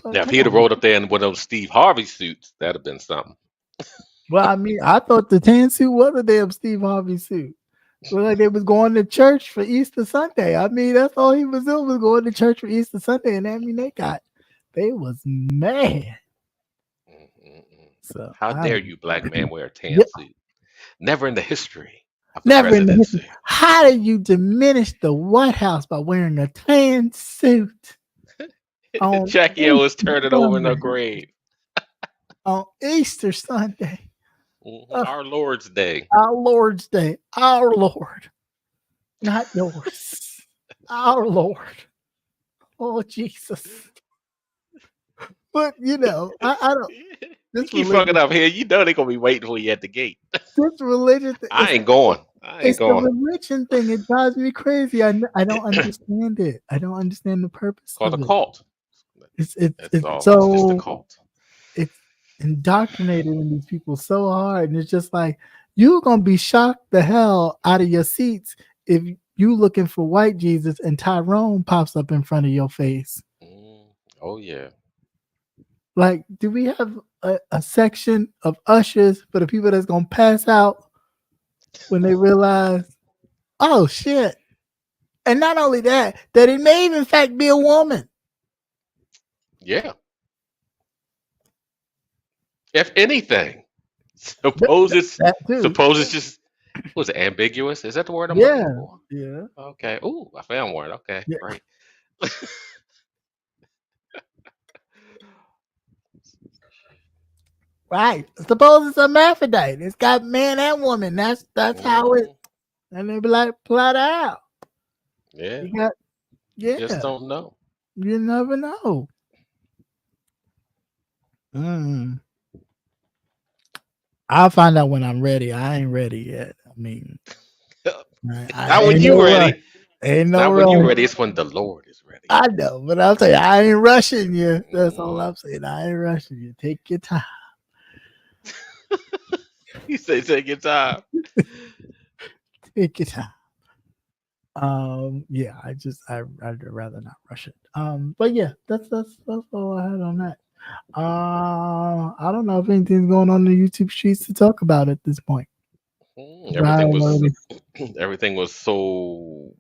Like, Now, if he'd have rolled up there in one of those Steve Harvey suits, that'd have been something. Well, I mean, I thought the tan suit was a damn Steve Harvey suit. Looked like they was going to church for Easter Sunday. I mean, that's all he was doing, was going to church for Easter Sunday. And I mean, they was mad. So how dare you, black man, wear a tan suit? Never in the history of the never in the presidency. history. How did you diminish the White House by wearing a tan suit? Jackie O is turning over in her grave. On Easter Sunday. Our Lord's Day. Our Lord's Day. Our Lord. Not yours. Our Lord. Oh, Jesus. But, you know, I don't. You keep fucking up here. You know they're going to be waiting for you at the gate. This religion thing. I ain't going. It's the religion thing. It drives me crazy. I don't understand it. I don't understand the purpose. It's called a cult. It's just a cult. It's indoctrinated in these people so hard, and it's just like you're gonna be shocked the hell out of your seats if you looking for white Jesus and Tyrone pops up in front of your face. Oh yeah. Like, do we have a section of ushers for the people that's gonna pass out when they realize, oh shit? And not only that it may in fact be a woman. Yeah. If anything, suppose it's just, was it ambiguous? Is that the word I'm looking for? Yeah. Okay. Ooh, I found one. Okay, yeah. Great. Right. Suppose it's a hermaphrodite. It's got man and woman. That's how it. And they be like, plot out. Yeah. You just don't know. You never know. I'll find out when I'm ready. I ain't ready yet. I mean, not when you ready. Ain't no not when you ready. It's when the Lord is ready. I know, but I'm saying I ain't rushing you. That's all I'm saying. I ain't rushing you. Take your time. You say take your time. Take your time. Yeah, I'd rather not rush it. But yeah, that's all I had on that. I don't know if anything's going on in the YouTube streets to talk about at this point. Everything was so,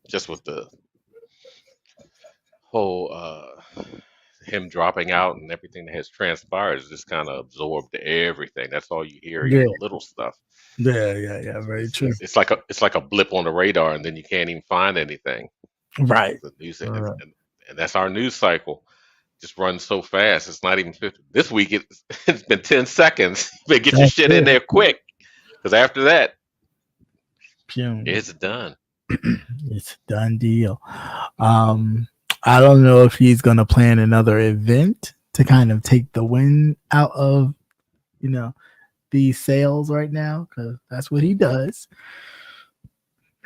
just with the whole him dropping out and everything that has transpired is just kind of absorbed everything. That's all you hear, the little stuff. Yeah, very true. It's like a blip on the radar, and then you can't even find anything. Right. The news, and that's our news cycle. Just runs so fast. It's not even 50. This week it's been 10 seconds. You better get your shit in there quick, because after that, it's done. It's a done deal. I don't know if he's gonna plan another event to kind of take the wind out of, these sales right now, because that's what he does.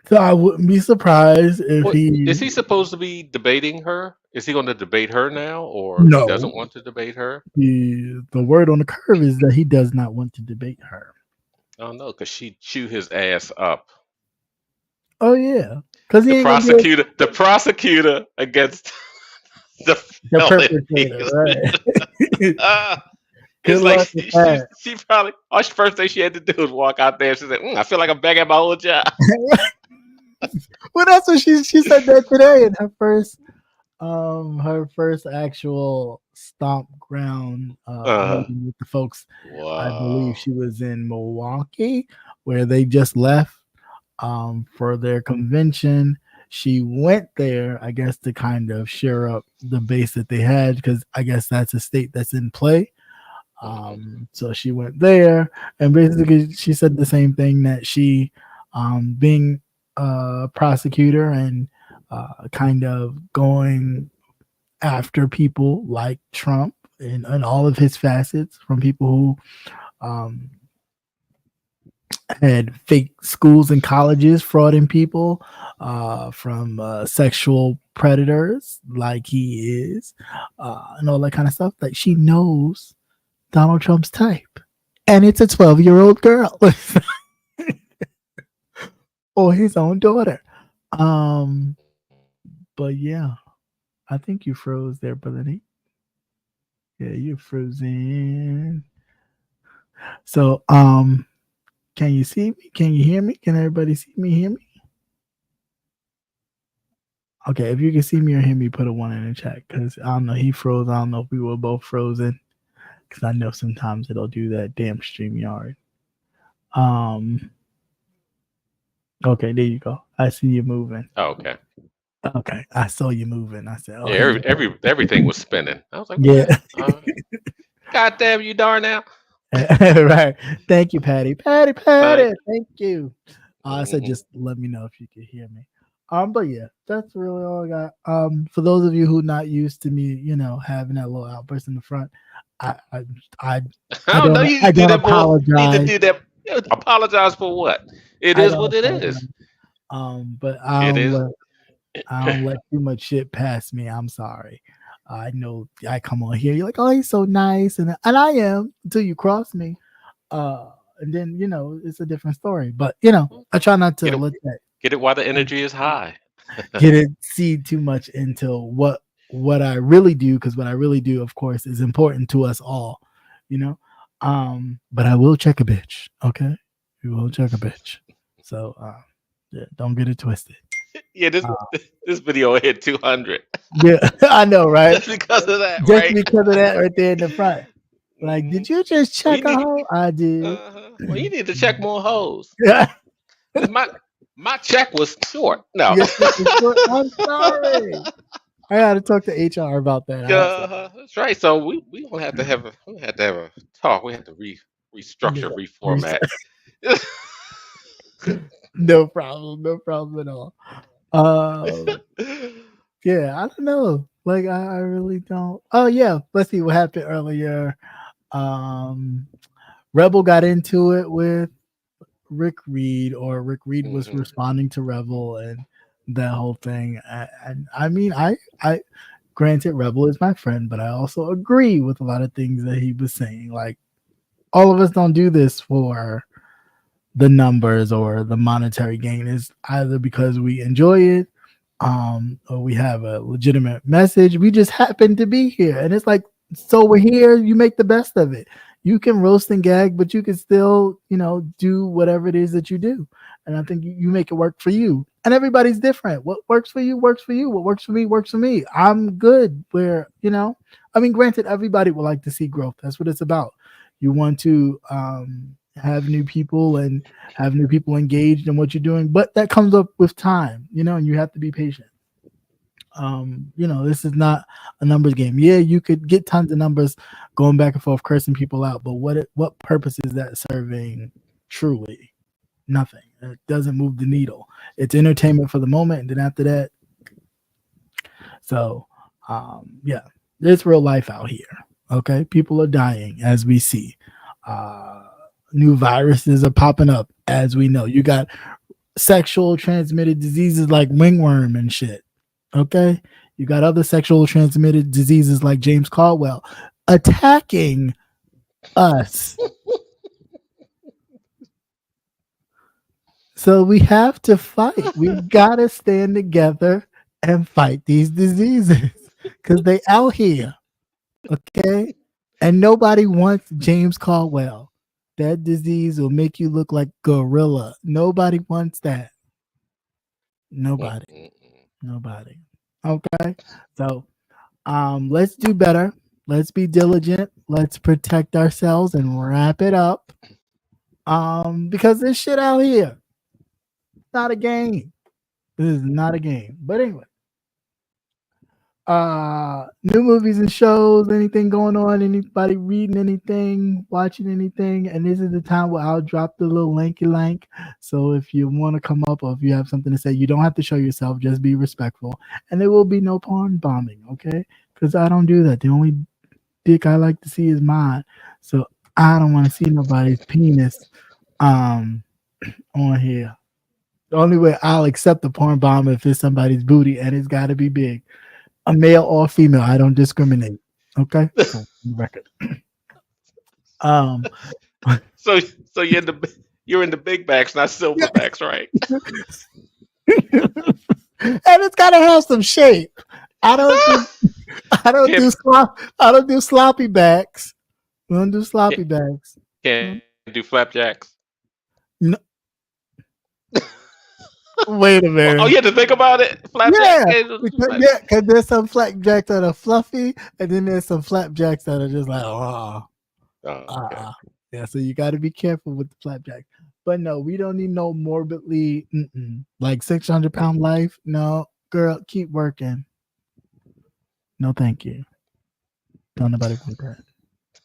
So I wouldn't be surprised if is he supposed to be debating her? Is he going to debate her now, or no, he doesn't want to debate her? The word on the curve is that he does not want to debate her. Oh no, because she'd chew his ass up. Oh yeah, because the prosecutor against the perpetrator, right? It's like she probably, first thing she had to do was walk out there. She said, "I feel like I'm back at my old job." Well, that's what she said that today in her first actual stomp ground meeting with the folks. Wow. I believe she was in Milwaukee, where they just left for their convention. She went there, I guess, to kind of share up the base that they had, because I guess that's a state that's in play. So she went there, and basically she said the same thing, that she, being a prosecutor and kind of going after people like Trump in all of his facets, from people who um, had fake schools and colleges frauding people, from sexual predators like he is, and all that kind of stuff. Like, she knows Donald Trump's type, and it's a 12-year-old girl or his own daughter. Um, but yeah, I think you froze there, brother Nate. Yeah, you're frozen. So, can you see me? Can you hear me? Can everybody see me, hear me? Okay, if you can see me or hear me, put a 1 in the chat, because I don't know, he froze. I don't know if we were both frozen, because I know sometimes it'll do that damn StreamYard. Okay, there you go. I see you moving. Oh, okay. Okay, I saw you moving. I said, oh, Yeah, everything was spinning. I was like, yeah. God damn you, darn now. Right. Thank you, Patty. Patty. Thank you. I said, Mhm. just let me know if you could hear me. But yeah, that's really all I got. For those of you who not used to me, having that little outburst in the front, I I I, I don't know. You need to do don't that more. You need to apologize. do that. Apologize for what? It I is don't what it apologize. is. But It is. I don't let too much shit pass me. I'm sorry. I know I come on here, you're like, oh, he's so nice, and I am until you cross me. And then it's a different story. But I try not to Get it. let that Get it while the energy is high. get it seed too much into what I really do, because what I really do, of course, is important to us all, you know. But I will check a bitch, okay? We will check a bitch. So yeah, don't get it twisted. Yeah, this video hit 200 Yeah, I know, right? just because of that, Just right? because of that right there in the front. Like, Mhm. did you just Well, you check a need. hoe? I did. Well, you need to check more hoes. Yeah. 'Cause my check was short. No. Yes, I'm sorry. I gotta talk to HR about that. I'm sorry. That's right. So we gonna have to have a talk. We have to Yeah. restructure, reformat. No problem. No problem at all. Uh, yeah, I don't know. Like, I really don't. Oh yeah, let's see what happened earlier. Um, Rebel got into it with Rick Reed, or Rick Reed was Mhm. responding to Rebel and that whole thing. And I mean, I granted, Rebel is my friend, but I also agree with a lot of things that he was saying. Like, all of us don't do this for the numbers or the monetary gain. Is either because we enjoy it, or we have a legitimate message. We just happen to be here, and it's like, so we're here. You make the best of it. You can roast and gag, but you can still, do whatever it is that you do. And I think you make it work for you. And everybody's different. What works for you works for you. What works for me works for me. I'm good where, I mean, granted, everybody would like to see growth. That's what it's about. You want to have new people and have new people engaged in what you're doing, but that comes up with time, and you have to be patient. This is not a numbers game. Yeah, you could get tons of numbers going back and forth cursing people out, but what purpose is that serving truly? Nothing. It doesn't move the needle. It's entertainment for the moment, and then after that, so yeah, there's real life out here. Okay, people are dying as we see. New viruses are popping up as we know. You got sexual transmitted diseases like wingworm and shit. Okay, you got other sexual transmitted diseases like James Caldwell attacking us. So we have to fight. We gotta stand together and fight these diseases because they out here. Okay, and nobody wants James Caldwell. That disease will make you look like gorilla. Nobody wants that. Nobody. Nobody. Okay. So let's do better. Let's be diligent. Let's protect ourselves and wrap it up. Because this shit out here, not a game. This is not a game. But anyway, new movies and shows, anything going on, anybody reading anything, watching anything, and this is the time where I'll drop the little lanky link. So if you want to come up or if you have something to say, you don't have to show yourself, just be respectful, and there will be no porn bombing, okay? Because I don't do that. The only dick I like to see is mine. So I don't want to see nobody's penis on here. The only way I'll accept the porn bomb if it's somebody's booty and it's got to be big. A male or female, I don't discriminate. Okay, so record. Um, So so you're in the big backs, not silverbacks, right? and it's got to have some shape. I don't do I don't Can't do I don't do sloppy backs. We don't do sloppy can't, backs. can't do flapjacks. No, wait a Oh, minute. you had to think about it. Flapjack. Yeah, because there's some flapjacks that are fluffy, and then there's some flapjacks that are just like, oh, Oh, okay. yeah. So you got to be careful with the flapjack. But no, we don't need no morbidly like 600-pound life. No, girl, keep working. No, thank you. Don't nobody want that.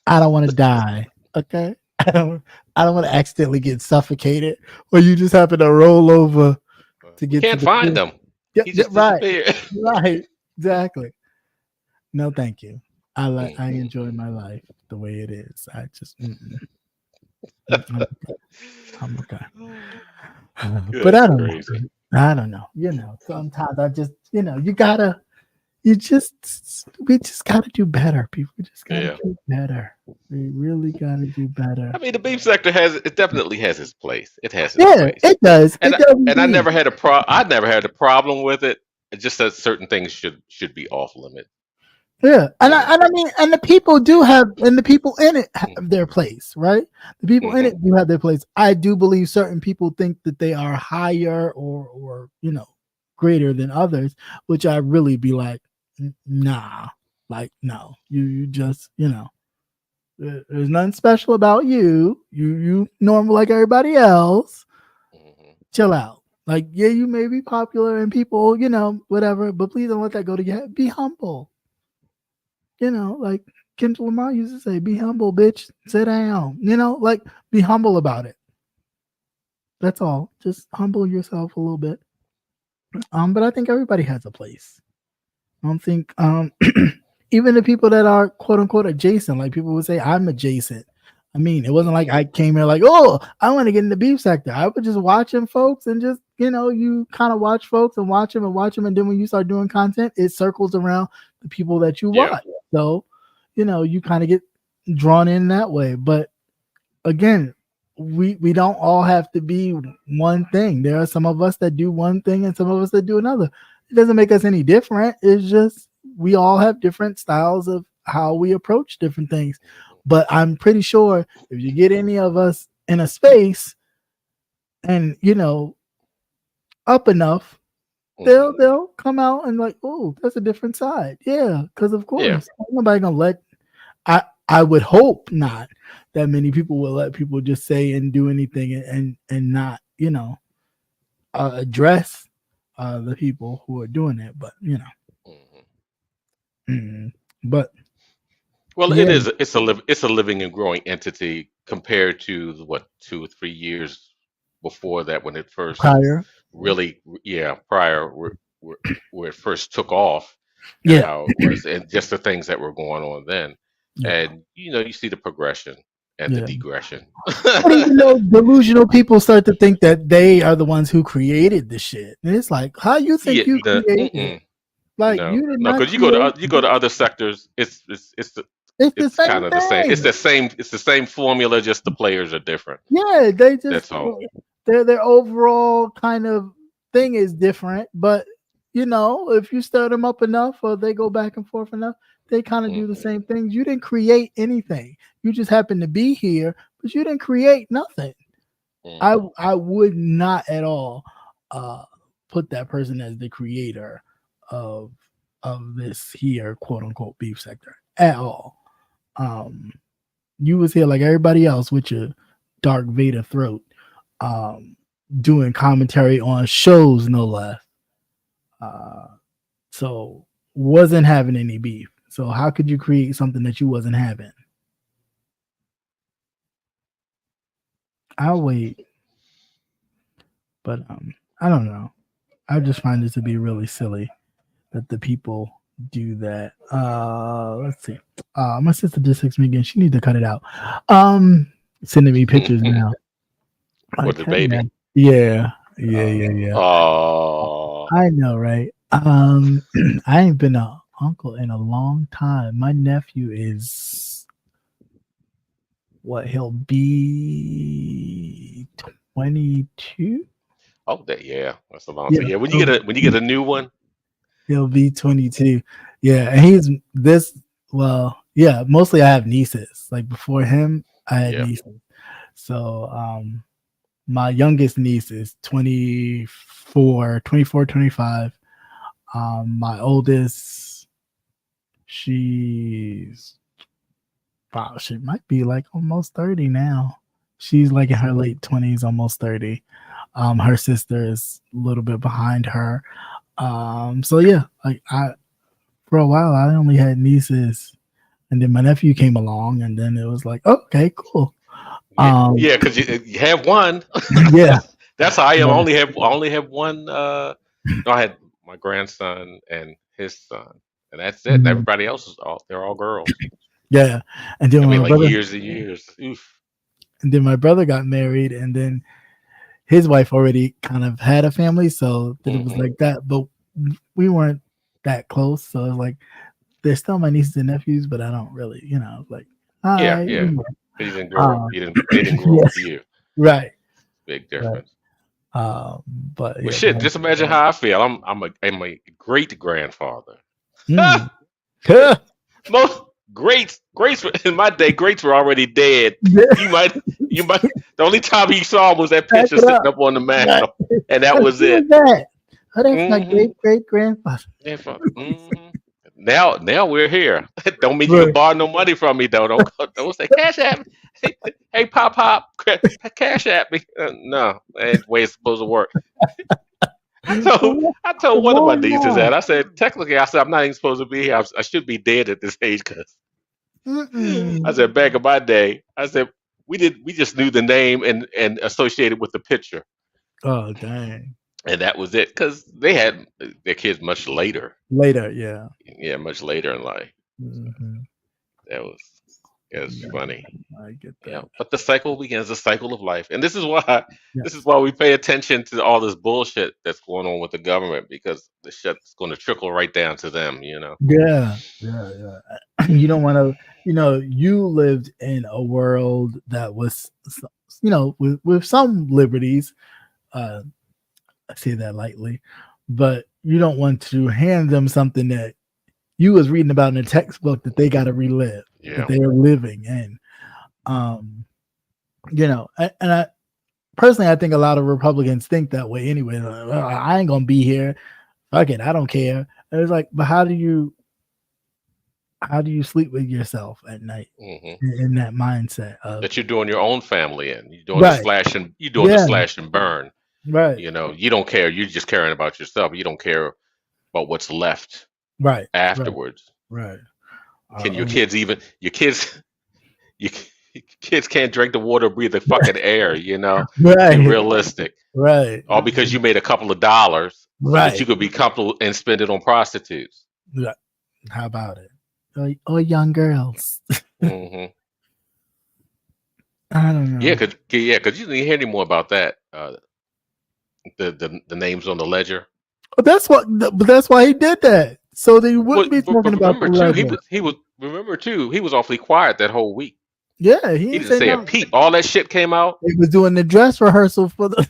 I don't want to die. Okay, I don't. I don't want to accidentally get suffocated, or you just happen to roll over to We get to can't the find pool. them. Yeah, He yeah, just right, disappeared. right, exactly. No, thank you. I Mhm. enjoy my life the way it is. I just I'm okay. I'm okay. But Good crazy. I don't know. You know, sometimes I just we just gotta do better. People just gotta Yeah. do better. We really gotta do better. I mean, the beef sector definitely has its place. It has its Yeah, place, it does. and It does I indeed. never had I never had a problem with it. It's just that certain things should be off limit. Yeah, and You know. I mean, and the people do have, and the people in it have their place, right? The people in Mm-hmm. it do have their place. I do believe certain people think that they are higher or greater than others, which I really be like, nah, like no, you just there's nothing special about you. You normal like everybody else. Mm-hmm. Chill out. Like yeah, you may be popular and people, whatever, but please don't let that go to your head. Be humble. Like Kendrick Lamar used to say, be humble, bitch. Sit down. Like be humble about it. That's all. Just humble yourself a little bit. But I think everybody has a place. I don't think even the people that are quote unquote adjacent, like people would say, I'm adjacent. I mean, it wasn't like I came here like, oh, I want to get in the beef sector. I was just watching folks and just, you kind of watch folks and watch them and watch them. And then when you start doing content, it circles around the people that you Yeah. watch. So, you kind of get drawn in that way. But again, we don't all have to be one thing. There are some of us that do one thing and some of us that do another. It doesn't make us any different. It's just we all have different styles of how we approach different things. But I'm pretty sure if you get any of us in a space and up enough, Mm-hmm. they'll come out and like, oh, that's a different side. Yeah, because of Yeah. course nobody gonna let I would hope not that many people will let people just say and do anything and not address the people who are doing it. But Mm-hmm. but Well, it yeah, is. It's a living and growing entity compared to what 2 or 3 years before that when it first prior, really, yeah, prior where it first took off and yeah, how it was, and just the things that were going on then, yeah, and you see the progression and the yeah. degression. But delusional people start to think that they are the ones who created the shit, and it's like, how you Yeah, think you the created it? Like no, you did no, not because create. you go to other sectors, It's the it's same kind of the same. thing. It's the same formula, just the players are different. Yeah, they just That's all. their overall kind of thing is different, but if you stir them up enough or they go back and forth enough, they kind of do the Hmm. same things. You didn't create anything. You just happen to be here, but you didn't create nothing. I Hmm. I would not at all uh put that person as the creator of this here quote unquote beef sector at all. Um you was here like everybody else with your Dark Vader throat, um, doing commentary on shows, no less. Uh, so wasn't having any beef. So how could you create something that you wasn't having? I'll wait, but I don't know. I just find it to be really silly that the people do that. Let's see. My sister just texted me again. She needs to cut it out. Sending me pictures now. With the Okay. baby. Yeah. Yeah. Oh, I know, right? I ain't been a uncle in a long time. My nephew is what he'll be 22. oh, yeah, that's a long Yeah, time. Yeah, when you get a new one, he'll be 22. Yeah, and he's this. Well, yeah, mostly I have nieces. Like before him, I had yeah, nieces. So, my youngest niece is 24, 25. My oldest, she's wow, she might be like almost 30 now. She's like in her late 20s, almost 30. Her sister is a little bit behind her. So yeah, like I for a while I only had nieces, and then my nephew came along, and then it was like, oh, okay, cool. yeah, Um, yeah. Because you have one. yeah, That's how I am. yeah, I only have one. No, I had my grandson and his son, and that's it. And mhm, everybody else is they're all girls. yeah. And then I when mean, my like brother, years and years. Oof. and then my brother got married, and then his wife already kind of had a family, so that it was Hmm. like that. But we weren't that close, so it's like they're still my nieces and nephews, but I don't really, like, Yeah, hi, yeah. He didn't grow up. um, You didn't. They didn't grow up yeah, with you. right, Big right. difference. But Well, yeah, shit. Just imagine how I feel. I'm a great grandfather. mm. Most greats in my day. Greats were already dead. You might you might. The only time you saw him was that Back picture it sitting up. up on the Right. mantle, and that Who was was it. that? Oh, that's my Hmm. great grandfather. Yeah, now we're here. Don't mean you can Right. borrow no money from me though. Don't say cash at me. Hey, pop, cash at me. No, that's the way it's supposed to work. I told one of Why my nieces not? that I said technically I said I'm not even supposed to be here. I should be dead at this age because I Mm-mm. said back in my day I said we just knew the name and associated with the picture Oh, dang. and that was it because they had their kids much later. Later, yeah. Yeah, much later in life. So Hmm. that was it was funny. I get Yeah, that. but the cycle begins, the cycle of life, and this is Yes. why we pay attention to all this bullshit that's going on with the government because the shit's going to trickle right down to them. You know. Yeah. You don't want to, you lived in a world that was, with some liberties. Uh, I say that lightly, but you don't want to hand them something that you was reading about in a textbook that they got to relive, that Yeah. they are living in. Um, and I personally, I think a lot of Republicans think that way anyway. Like, well, I ain't gonna be here. Fuck it, I don't care. And it's like, but how do you sleep with yourself at night Hmm. in that mindset of That you're doing your own family in. right, You're doing the yeah, slash and burn. right, You know, you don't care. You're just caring about yourself. You don't care about what's left right, right, afterwards. right, Can your kids your kids can't drink the water, breathe the fucking air, you know? Be right, realistic. right, All because you made a couple of dollars so that you right, could be comfortable and spend it on prostitutes. right. How about it? Or young girls. Hmm. I don't Yeah, know. cause you didn't hear any more about that. The names on the ledger. But that's why he did that, so they wouldn't be But talking about the remember too, ledger. he was awfully quiet that whole week. Yeah, he He didn't didn't say say a no. peep. All that shit came out. They was doing the dress rehearsal for the.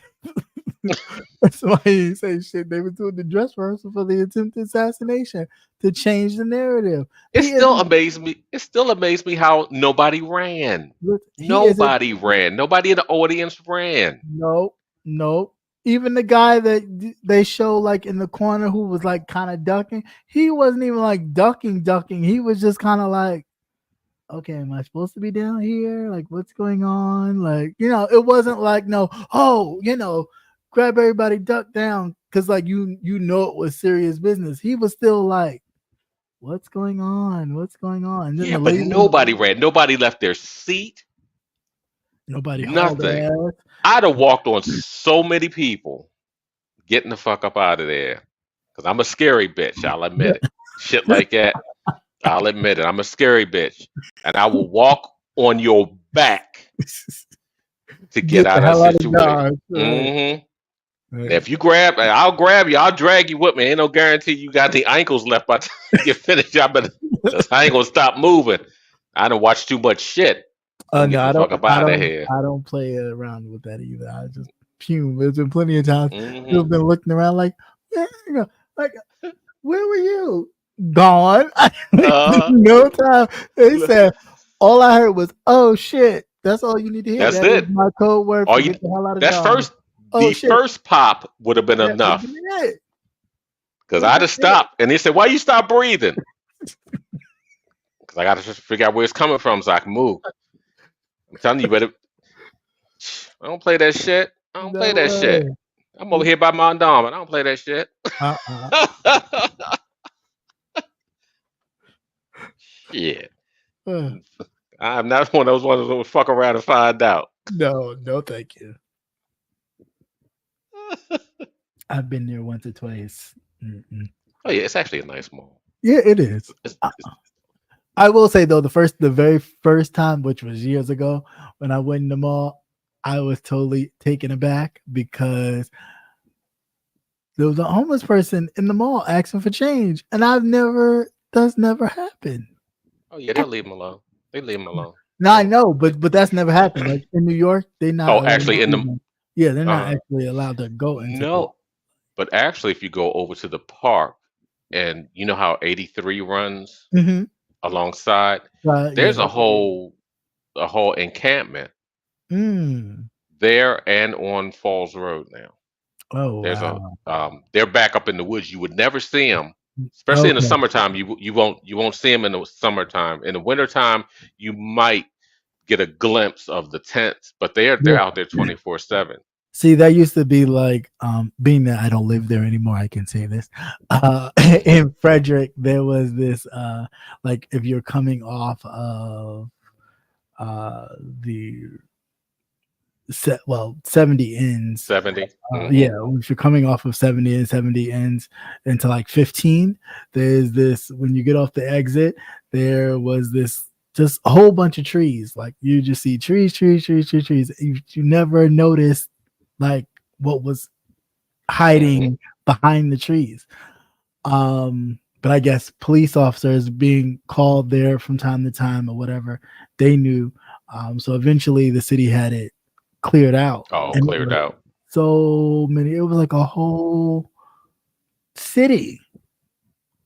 That's why he didn't say shit. They were doing the dress rehearsal for the attempted assassination to change the narrative. It He still isn't. amazed me. It still amazed me how nobody ran. He isn't. Nobody ran. Nobody in the audience ran. No, no. Even the guy that they show like in the corner who was like kind of ducking, he wasn't even like ducking. He was just kind of like, okay, am I supposed to be down here? Like, what's going on? Like, it wasn't like no, oh, grab everybody, duck down, because like it was serious business. He was still like, what's going on? What's going on? And then Yeah, the but lady, nobody ran. Nobody left their seat. nobody hauled Nothing. ass. I'd have walked on so many people getting the fuck up out of there. Because I'm a scary bitch. I'll admit it. shit like that. I'll admit it. I'm a scary bitch, and I will walk on your back to get Get the out of hell that out of situation. Dodge. Right. Right. If you grab, I'll grab you. I'll drag you with me. Ain't no guarantee you got the ankles left by the time you get finished. I better, cause I ain't gonna stop moving. I done watched too much shit. I'm No, getting the fuck up out of here. I don't play around with that either. I just fume. There's been plenty of times Hmm you've been looking around like, like, where were you? Gone. No time. They said all I heard was, "Oh shit." That's all you need to hear. that's That is it. my code word All for you, get the hell out of that's Dodge. first. Oh The shit. first pop would have been That would enough, be it. cause I'd have That's it. stopped. And they said, "Why you stop breathing?" Cause I gotta just figure out where it's coming from so I can move. I'm telling you, better. I don't play that shit. I don't play No that shit. way. I'm over here by my dom, and I don't play that shit. Uh-uh. Shit. Uh, I'm not one of those ones that will fuck around and find out. no, thank you. I've been there once or twice. Mm-mm. Oh yeah, it's actually a nice mall. Yeah, it is. It's, I will say though, the very first time, which was years ago, when I went in the mall, I was totally taken aback because there was a homeless person in the mall asking for change, and that's never happened. oh yeah, they'll leave them alone. They leave them alone. No, I know, but that's never happened. Like in New York, they're not Oh, allowed actually, in the to, yeah, they're not uh, actually allowed to go into the, no, but actually, if you go over to the park, and you know how 83 runs Mhm. alongside, Yeah. there's a whole encampment Mm. there and on Falls Road now. Oh There's a wow. they're back up in the woods. You would never see them, especially in the Okay. summertime. You won't see them in the summertime. In the wintertime, you might get a glimpse of the tents, but they're Yeah. out there 24/7. See, that used to be like, being that I don't live there anymore, I can say this. In Frederick, there was this, like, if you're coming off of the 70 ends, 70. yeah, if you're coming off of 70 and 70 ends into like 15, there's this, when you get off the exit, there was this just a whole bunch of trees. Like you just see trees. You never noticed like what was hiding behind the trees. But I guess police officers being called there from time to time or whatever, they knew. So eventually the city had it cleared out. Oh, And it cleared was out. so many, it was like a whole city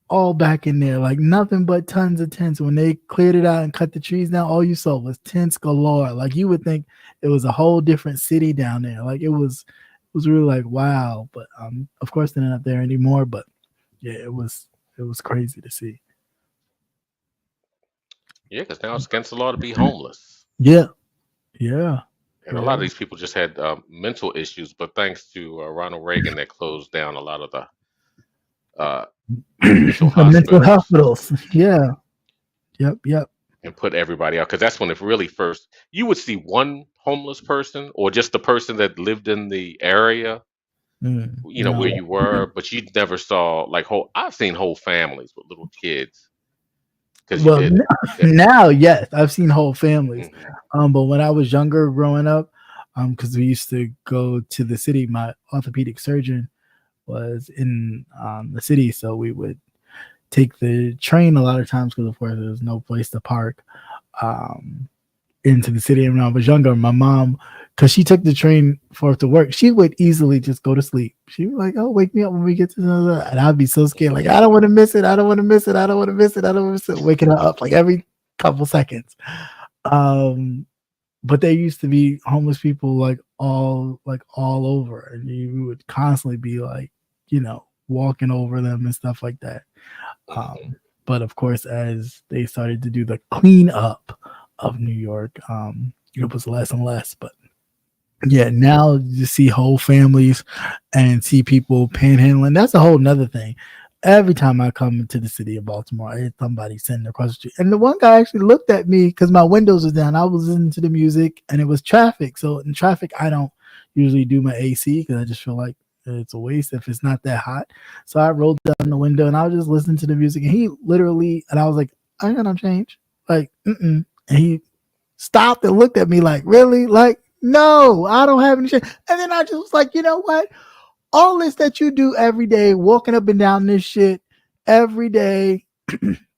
all back in there, like nothing but tons of tents. When they cleared it out and cut the trees down, all you saw was tents galore. Like you would think it was a whole different city down there. Like it was really like wow. But of course they're not there anymore. But yeah, it was crazy to see. Yeah, because now it's against the law to be homeless, Yeah. and a lot of these people just had mental issues. But thanks to Ronald Reagan, that closed down a lot of the mental Mental hospitals hospitals. Yeah. Yep. and put everybody out, because that's when it really first you would see one homeless person or just the person that lived in the area, where No. you were, but you never saw like I've seen whole families with little kids because Well, now, yes, I've seen whole families. Mhm. But when I was younger, growing up, because we used to go to the city, my orthopedic surgeon was in the city, so we would take the train a lot of times because, of course, there was no place to park into the city. And when I was younger, my mom, because she took the train for to work, she would easily just go to sleep. She was like, "Oh, wake me up when we get to the," and I'd be so scared, like, I don't want to miss it. I don't want to miss it. I don't want to miss it. I don't want to miss it. Waking her up like every couple seconds. But there used to be homeless people like all over, and you would constantly be like, walking over them and stuff like that. But of course, as they started to do the cleanup of New York, it was less and less. But yeah, now you see whole families and see people panhandling. That's a whole nother thing. Every time I come into the city of Baltimore, I hear somebody sitting across the street. And the one guy actually looked at me because my windows was down. I was listening to the music and it was traffic. So in traffic, I don't usually do my AC because I just feel like it's a waste if it's not that hot. So I rolled down the window and I was just listening to the music. And he literally, and I was like, I ain't got no change. Like, mm-mm. And he stopped and looked at me like, really? Like, no, I don't have any change. And then I just was like, you know what? All this that you do every day, walking up and down this shit every day,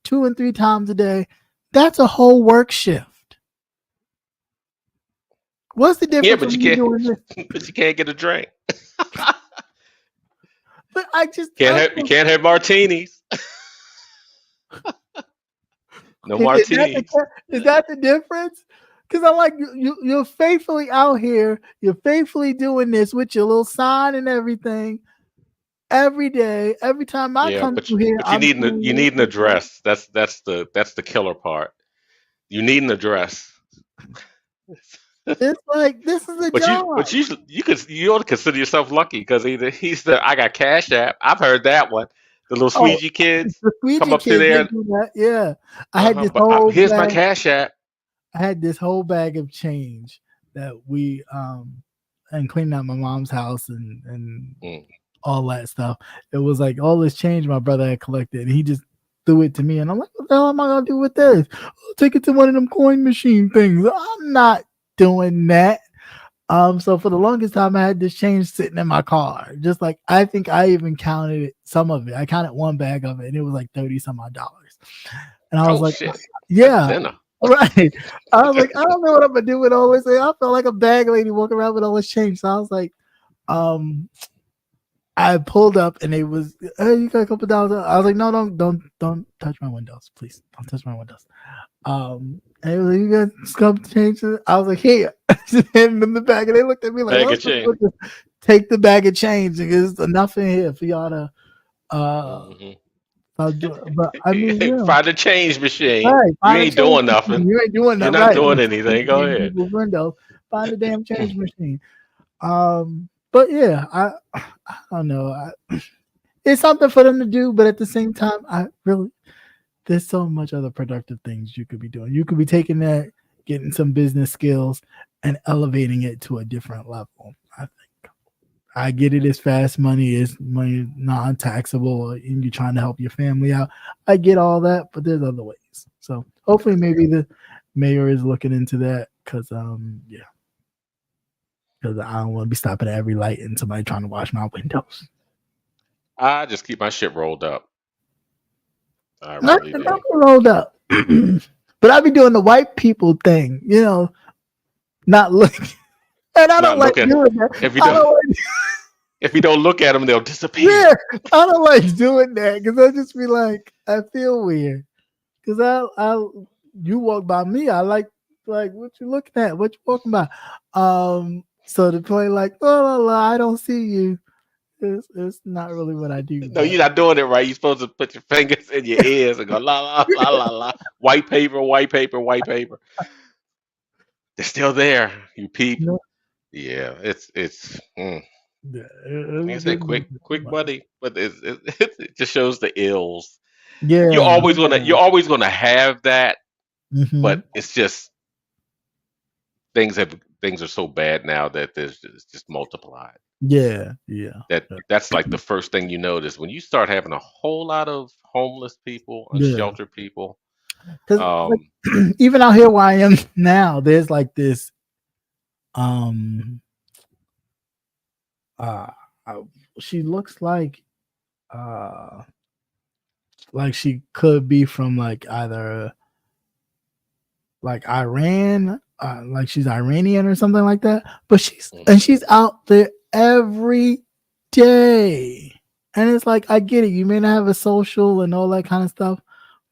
2 and 3 times a day, that's a whole work shift. What's the difference? Yeah, but you from you can't. doing this? But you can't get a drink. But I just You can't have martinis. No martinis. is that the difference? Because I'm like, you're faithfully out here, you're faithfully doing this with your little sign and everything every day. Every time I Yeah, come through here, but I'm you need an address. That's the killer part. You need an address. It's like this is a job. You ought to consider yourself lucky because either I got Cash App. I've heard that one. The little Oh, squeegee kids the come squeegee up to kids, they there. do that. Yeah, I had this But whole here's my bag. Cash App. I had this whole bag of change that we and cleaning out my mom's house and all that stuff. It was like all this change my brother had collected, and he just threw it to me, and I'm like, what the hell am I gonna do with this? I'll take it to one of them coin machine things. I'm not doing that. So for the longest time, I had this change sitting in my car. Just like I think I even counted it, some of it. I counted one bag of it, and it was like $30 some odd. And I was like, Shit. yeah, right. I was like, I don't know what I'm gonna do with all this. I felt like a bag lady walking around with all this change. So I was like, I pulled up and it was, hey, you got a couple dollars. I was like, no, don't touch my windows, please. Don't touch my windows. And it was like, you got scum change. I was like, here, just handed them the bag, and they looked at me like, take the bag of change. There's enough in here for y'all to. But I mean, find a change machine. Right, you ain't doing nothing. You ain't doing nothing. You're not right. doing anything. Go ahead. Windows, find a damn change machine. But yeah, I don't know. It's something for them to do, but at the same time, there's so much other productive things you could be doing. You could be taking that, getting some business skills, and elevating it to a different level. I think I get it. It's fast money. It's money non-taxable, and you're trying to help your family out. I get all that, but there's other ways. So hopefully, maybe the mayor is looking into that because because I don't want to be stopping at every light and somebody trying to wash my windows. I just keep my shit rolled up. I really do. Rolled up. But I be doing the white people thing, not looking. And I don't like doing that. If you don't look at them, they'll disappear. Yeah, I don't like doing that because I just be like, I feel weird. Because you walk by me, I like what you looking at, what you walking by. So the point like, I don't see you. It's not really what I do. No, you're not doing it right. You're supposed to put your fingers in your ears and go la la la la la. White paper, white paper, white paper. They're still there. You peep. No. Yeah, it's. Like I said, quick money, but it just shows the ills. Yeah, you're always gonna have that, but it's just things are so bad now that it's just multiplied. Yeah. That's like the first thing you notice when you start having a whole lot of homeless people, unsheltered people. Because even out here where I am now, there's like this. She looks like she could be from like either like Iran, like she's Iranian or something like that. But she's out there every day, and it's like I get it. You may not have a social and all that kind of stuff,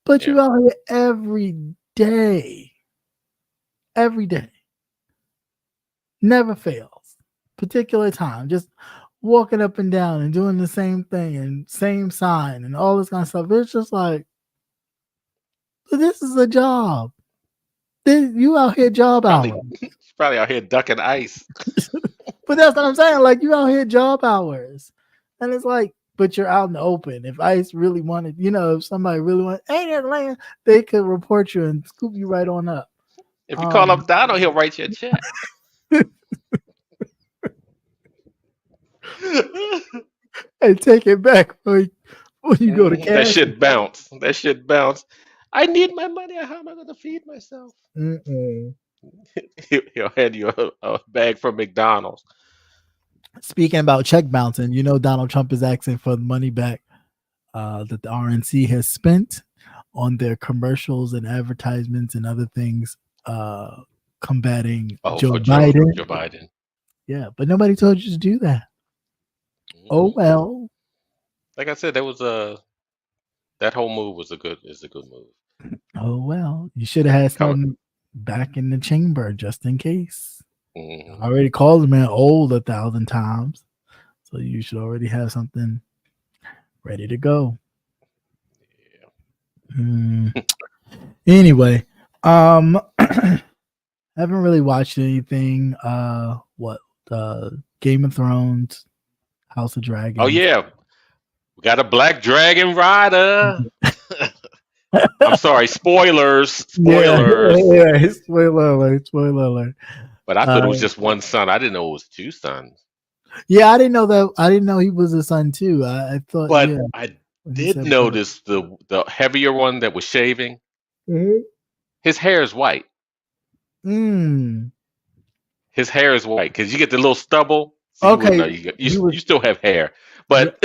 but you out here every day, never fails. Particular time, just walking up and down and doing the same thing and same sign and all this kind of stuff. It's just like, this is a job. You out here job hours. She's probably out here ducking ice. But that's what I'm saying. Like, you out here job hours. And it's like, but you're out in the open. If ICE really wanted, if somebody really wanted, land, they could report you and scoop you right on up. If you call up Donald, he'll write you a check. And take it back when you go to That cash. shit bounce. That shit bounce. I need my money. How am I going to feed myself? Mm-mm. He'll hand you a bag from McDonald's. Speaking about check bouncing, Donald Trump is asking for the money back that the RNC has spent on their commercials and advertisements and other things combating Joe For Biden. Joe Biden. Yeah, but nobody told you to do that. Oh well. Like I said, that whole move is a good move. Oh well. You should have had something back in the chamber just in case. I already called the man old 1,000 times, so you should already have something ready to go. Anyway, haven't really watched anything. Game of Thrones, House of Dragons. Oh yeah, we got a black dragon rider. I'm sorry, spoilers. Yeah, spoiler alert. But I thought it was just one son. I didn't know it was two sons. Yeah, I didn't know that. I didn't know he was a son too. I thought. But yeah, I did notice the heavier one that was shaving. Mm-hmm. His hair is white. His hair is white because you get the little stubble. So okay, you still have hair, but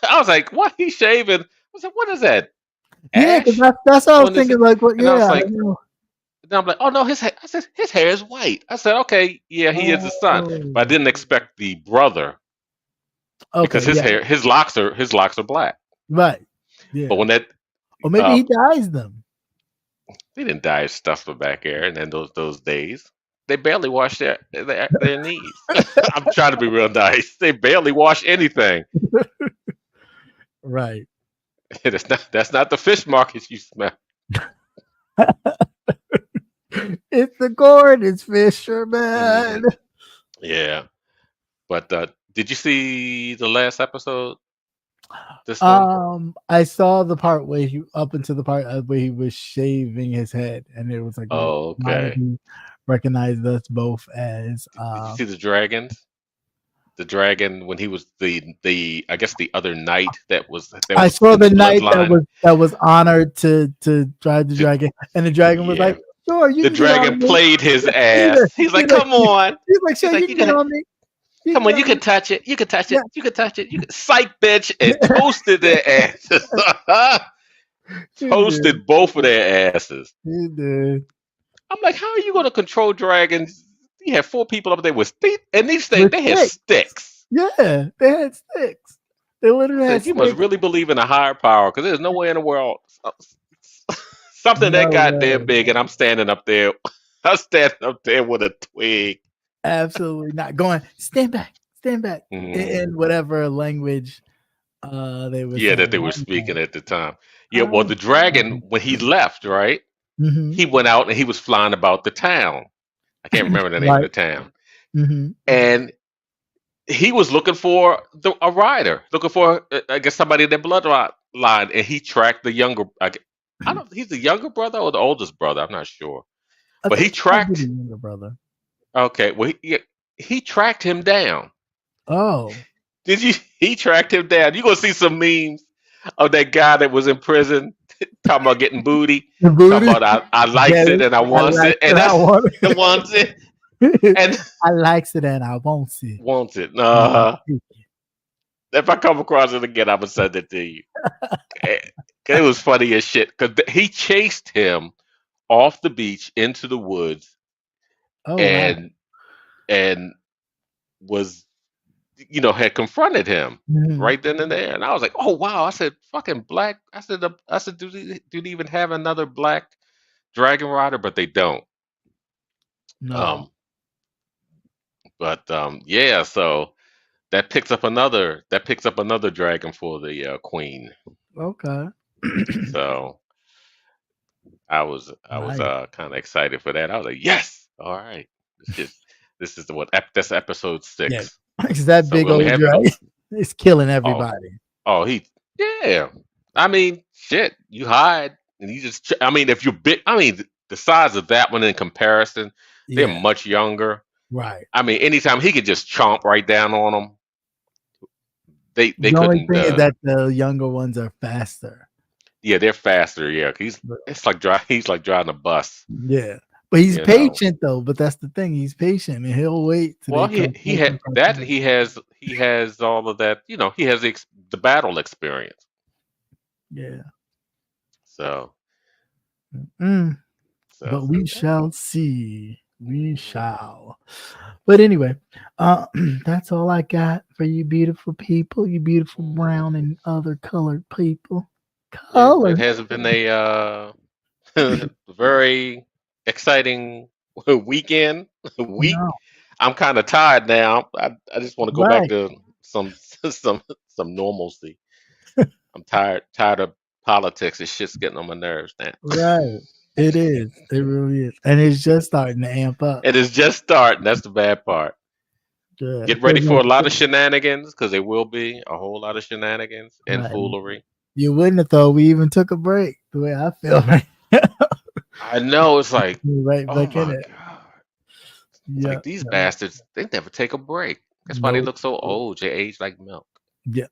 I was like, "What? He's shaving?" I was like, "What is that?" Yeah, because that's what I was thinking. Like, what? And I was like, then I'm like, "Oh no, his hair." I said, "His hair is white." I said, "Okay, yeah, he is the son," but I didn't expect the brother because his locks are black. Right. Yeah. But when that, or maybe he dyes them. They didn't dye his stuff for back air, and then those days. They barely wash their knees. I'm trying to be real nice. They barely wash anything. Right. That's not the fish market you smell. It's the Gordon's fisherman. Yeah. But did you see the last episode? I saw the part where he up into the part where he was shaving his head, and it was like, oh, okay. He recognized us both as. Did you see the dragons? The dragon when he was the I guess the other knight that was. I saw the knight that was honored to drive the dragon, and the dragon was like, "Sure, you." The dragon played his ass. He's like, "Come on." He's like, "Sure, you can get on me." Come on, you can touch it. You can touch it. Yeah. You can touch it. You can psych, bitch, and toasted their asses. Toasted both of their asses. He did. I'm like, how are you going to control dragons? You have 4 people up there with sticks, and these things they had sticks. Yeah, they had sticks. They literally had. You must really believe in a higher power because there's no way in the world something that goddamn big, and I'm standing up there. I'm standing up there with a twig. Absolutely not. Going, stand back in whatever language they were. Yeah, that they were speaking at the time. Yeah, well, the dragon when he left, right? He went out and he was flying about the town. I can't remember the name of the town. And he was looking for a rider, looking for I guess somebody in their bloodline, and he tracked the younger. He's the younger brother or the oldest brother. I'm not sure, but he tracked the younger brother. Okay, well, he tracked him down. Oh. Did you? He tracked him down. You're going to see some memes of that guy that was in prison talking about getting booty. Talking about, I likes it and I wants it. And I wants it. And I likes it and I wants it. Wants it. If I come across it again, I'm going to send it to you. It was funny as shit. Because he chased him off the beach into the woods. Oh, and was had confronted him right then and there, and I was like, oh wow. I said, fucking black. I said do they even have another black dragon rider? But they don't. No. Yeah, so that picks up another dragon for the queen. Okay. So I was kind of excited for that. I was like, yes, all right. This is that's episode 6. Yeah. That big old dragon is killing everybody. Yeah. I mean, shit. You hide and you just. I mean, if you're big. I mean, the size of that one in comparison, they're much younger. Right. I mean, anytime he could just chomp right down on them. they The only couldn't. thing is that the younger ones are faster. Yeah, they're faster. Yeah, it's like he's like driving a bus. Yeah. But he's You know. patient though. But that's the thing. He's patient and he'll wait till Well, they come he close to had the that. cartoon. He has all of that. You know, he has the battle experience. Yeah. So Mm. so But we shall see. We shall. But anyway, that's all I got for you beautiful people, you beautiful brown and other colored people. yeah, it Color. hasn't been a very exciting weekend week. No. I'm kind of tired now. I just want to go back Right. to some some normalcy. I'm tired of politics. This shit's getting on my nerves now. Right. It is. It really is. And it's just starting to amp up. It is just starting. That's the bad part. Yeah. Get ready for a lot of shenanigans because there will be a whole lot of shenanigans and Right. foolery. You wouldn't have thought we even took a break the way I feel right I know it's like, right oh back in my it. god, it's Yeah. like these bastards. They never take a break. That's why they No. look so old. They age like milk. Yeah.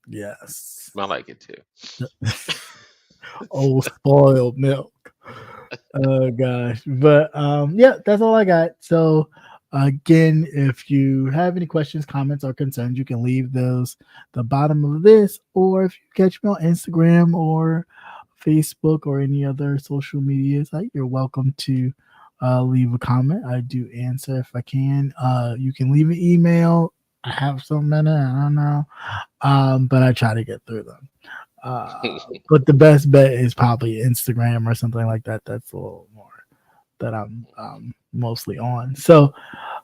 Yes. Smell like it too. Old spoiled milk. Oh gosh. But yeah, that's all I got. So again, if you have any questions, comments, or concerns, you can leave those the bottom of this, or if you catch me on Instagram or Facebook or any other social media site, you're welcome to leave a comment. I do answer if I can. You can leave an email. I have so many, I don't know. But I try to get through them. But the best bet is probably Instagram or something like that. That's a little more that I'm mostly on. So,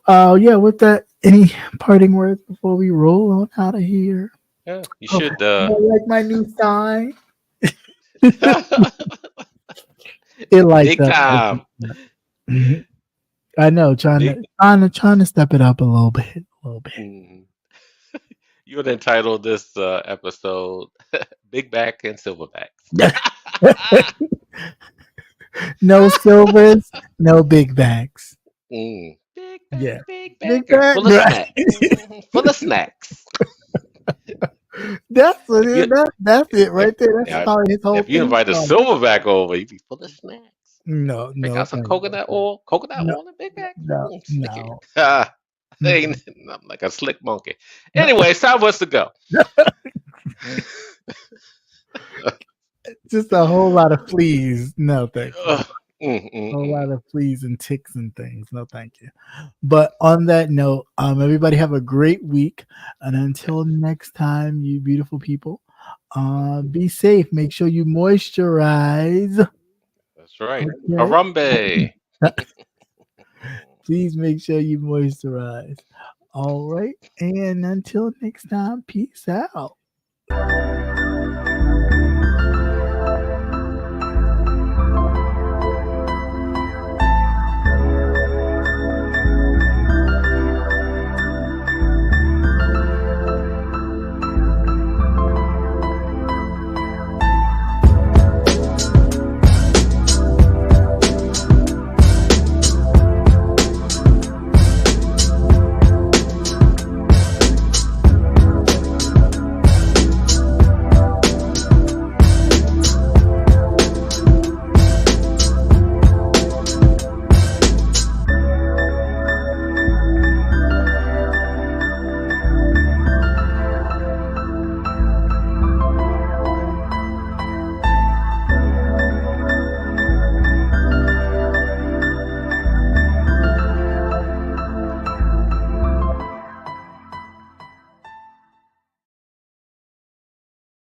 yeah, with that, any parting words before we roll on out of here? Yeah, you Oh, should. I like my new sign. It lights Big up. time. Mhm. I know, trying Big. to step it up a little bit, Mm. You would entitle this episode "Big Back and Silverbacks." No silvers, no big bags. Big Yeah, back, big big backer, bag, full of right? snacks. Full of snacks. That's what If you it. That's it if right there. That's now, probably his whole if you thing. invite a silverback over, you'd be full of snacks. No, Break no, out some coconut oil, no, and Big Back. no, Sticky. no. Ain't I'm like a slick monkey. Anyway, it's time for us to go. Just a whole lot of fleas. No, thank you. Ugh. A whole lot of fleas and ticks and things. No, thank you. But on that note, everybody have a great week. And until next time, you beautiful people, be safe. Make sure you moisturize. That's right. Okay? Harambe. Please make sure you moisturize. All right. And until next time, peace out.